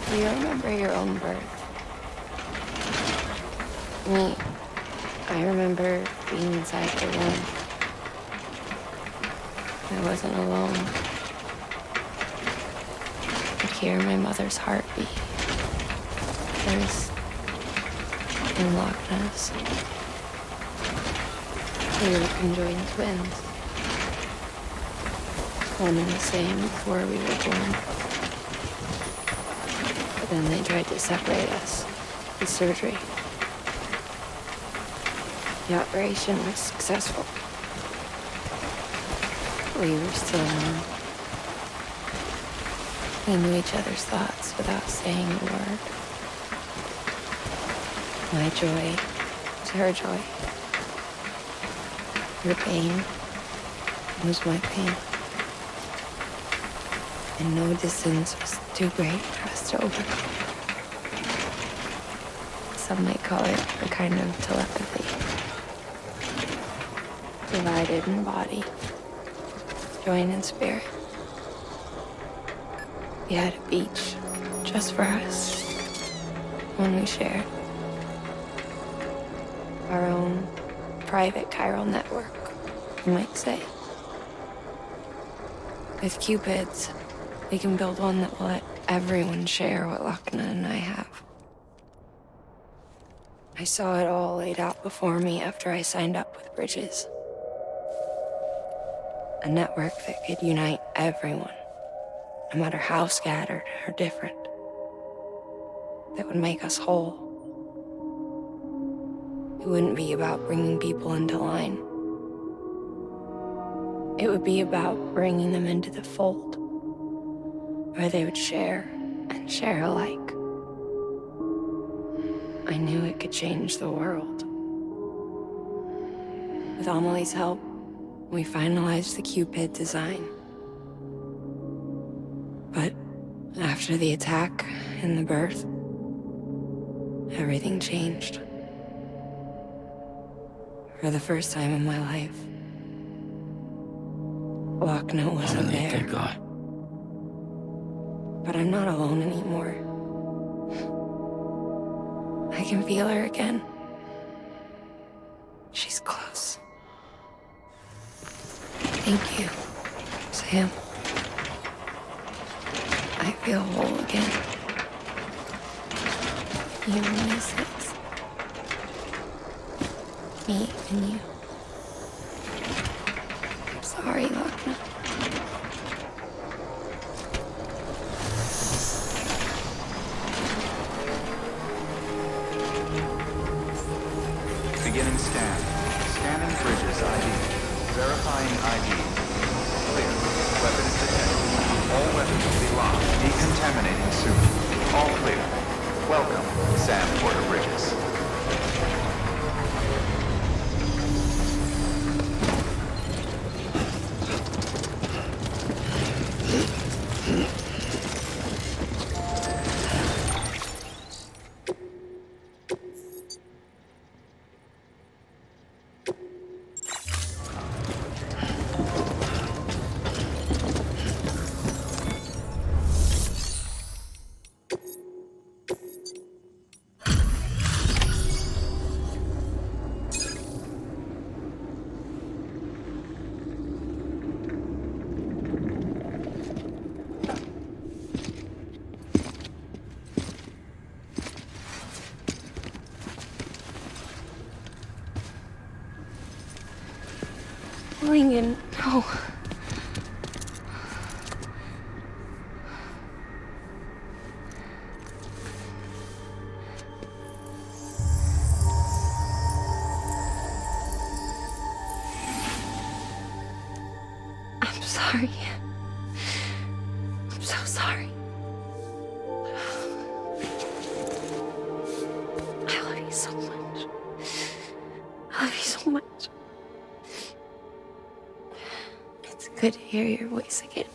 Do you remember your own birth? Me, I remember being inside the womb. I wasn't alone. I could hear my mother's heartbeat. Hers in Loch Ness. We were conjoined twins. One and the same before we were born. But then they tried to separate us with surgery. The operation was successful. We were still one. We knew each other's thoughts without saying a word. My joy was her joy. Her pain was my pain. And no distance was too great for us to overcome. Some might call it a kind of telepathy. Divided in body, joined in spirit. We had a beach just for us, one we shared. Our own private chiral network, you might say. With Cupids, we can build one that will let everyone share what Lochna and I have. I saw it all laid out before me after I signed up with Bridges. A network that could unite everyone, no matter how scattered or different. That would make us whole. It wouldn't be about bringing people into line. It would be about bringing them into the fold, where they would share and share alike. I knew it could change the world. With Amelie's help, we finalized the Cupid design. But after the attack and the birth, everything changed. For the first time in my life, Lochna wasn't there. Thank God. But I'm not alone anymore. I can feel her again. She's close. Thank you, Sam. I feel whole again. You and me, Six. Me and you. I'm sorry, Lochna. Beginning scan. Scanning Bridges ID. Verifying ID. Clear. Weapons detected. All weapons will be locked. Decontaminating soon. All clear. Welcome, Sam Porter Bridges. Lincoln, no. I'm sorry. I'm so sorry. I love you so much. I love you so much. It's good to hear your voice again.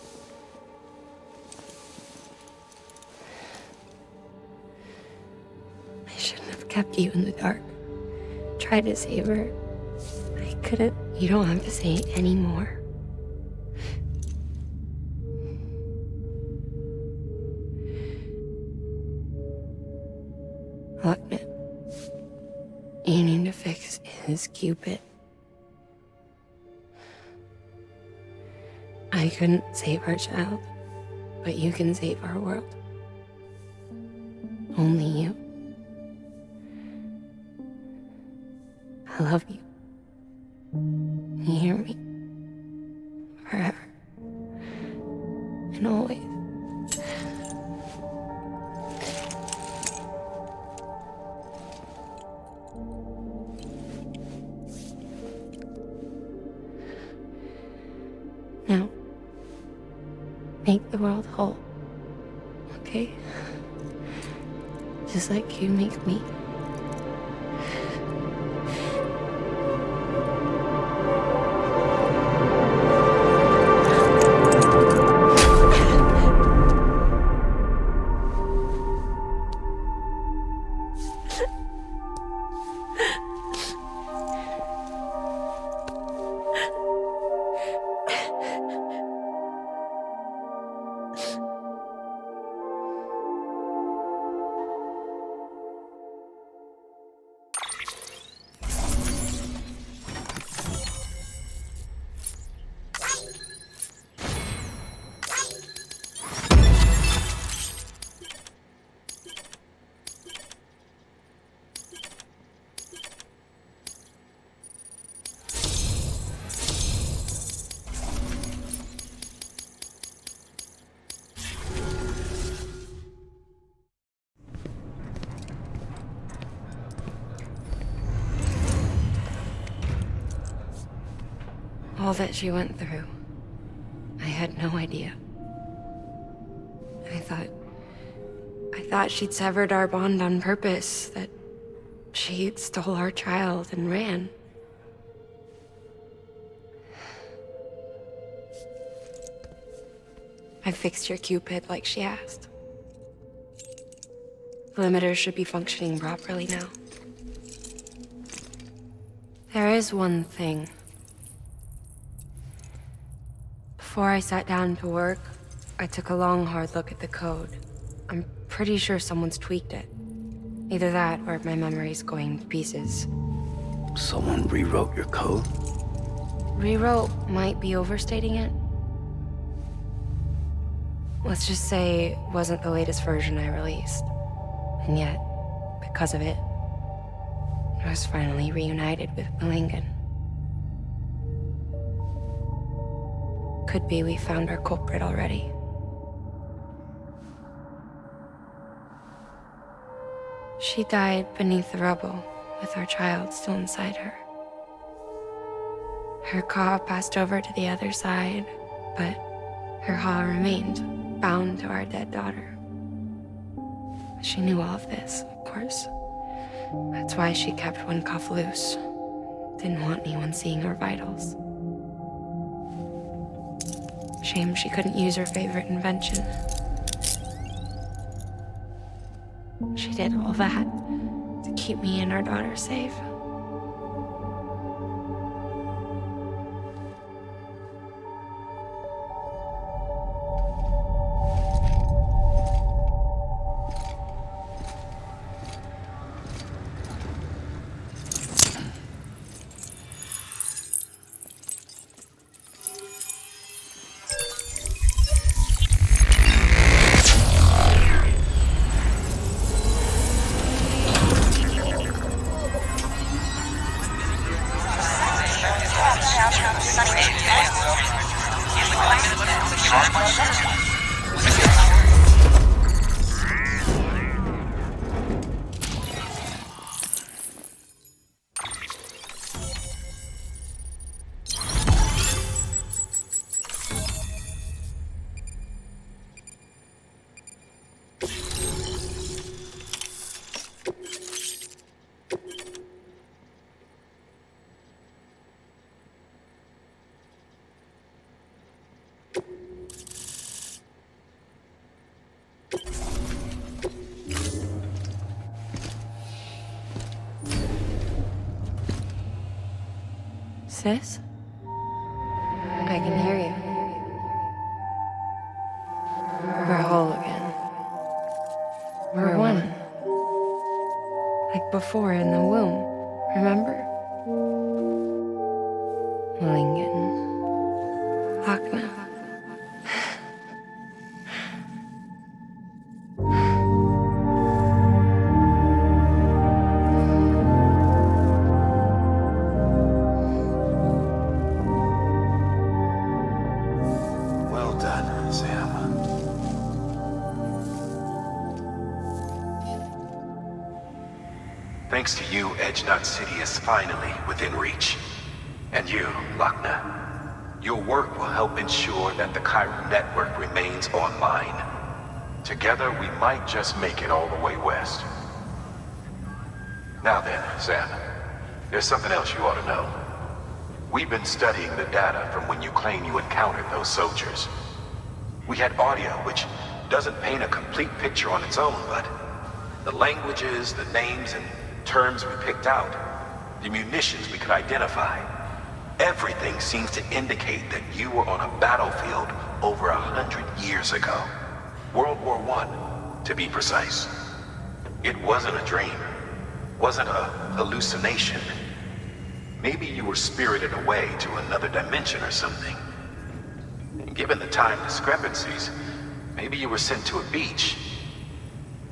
I shouldn't have kept you in the dark. Tried to save her. I couldn't. You don't have to say any more. Look, man. You need to fix his Cupid. I couldn't save our child, but you can save our world. Only you. I love you. You hear me? Forever. And always. Now, make the world whole, okay? Just like you make me. All that she went through, I had no idea. I thought she'd severed our bond on purpose, that she stole our child and ran. I fixed your Cupid like she asked. The limiter should be functioning properly now. There is one thing. Before I sat down to work, I took a long, hard look at the code. I'm pretty sure someone's tweaked it. Either that, or my memory's going to pieces. Someone rewrote your code? Rewrote might be overstating it. Let's just say it wasn't the latest version I released. And yet, because of it, I was finally reunited with Malingen. Could be we found our culprit already. She died beneath the rubble, with our child still inside her. Her Ka passed over to the other side, but her Ha remained, bound to our dead daughter. She knew all of this, of course. That's why she kept one cuff loose. Didn't want anyone seeing her vitals. Shame she couldn't use her favorite invention. She did all that to keep me and our daughter safe. Sis? I can hear you. We're whole again. We're one. Like before in the womb, remember? Lingen. Akna. Well done, Sam. Thanks to you, Edge Knot City is finally within reach. And you, Lakna. Your work will help ensure that the Chiral network remains online. Together, we might just make it all the way west. Now then, Sam, there's something else you ought to know. We've been studying the data from when you claim you encountered those soldiers. We had audio which doesn't paint a complete picture on its own, but the languages, the names, and terms we picked out, the munitions we could identify, everything seems to indicate that you were on a battlefield over 100 years ago. World War I, to be precise. It wasn't a dream. Wasn't a hallucination. Maybe you were spirited away to another dimension or something. And given the time discrepancies, maybe you were sent to a beach.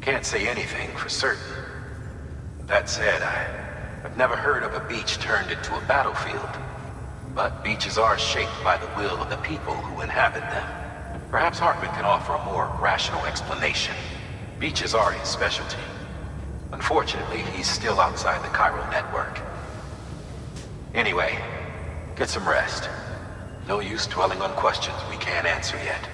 Can't say anything for certain. That said, I've never heard of a beach turned into a battlefield. But beaches are shaped by the will of the people who inhabit them. Perhaps Hartman can offer a more rational explanation. Beaches are his specialty. Unfortunately, he's still outside the Chiral network. Anyway, get some rest. No use dwelling on questions we can't answer yet.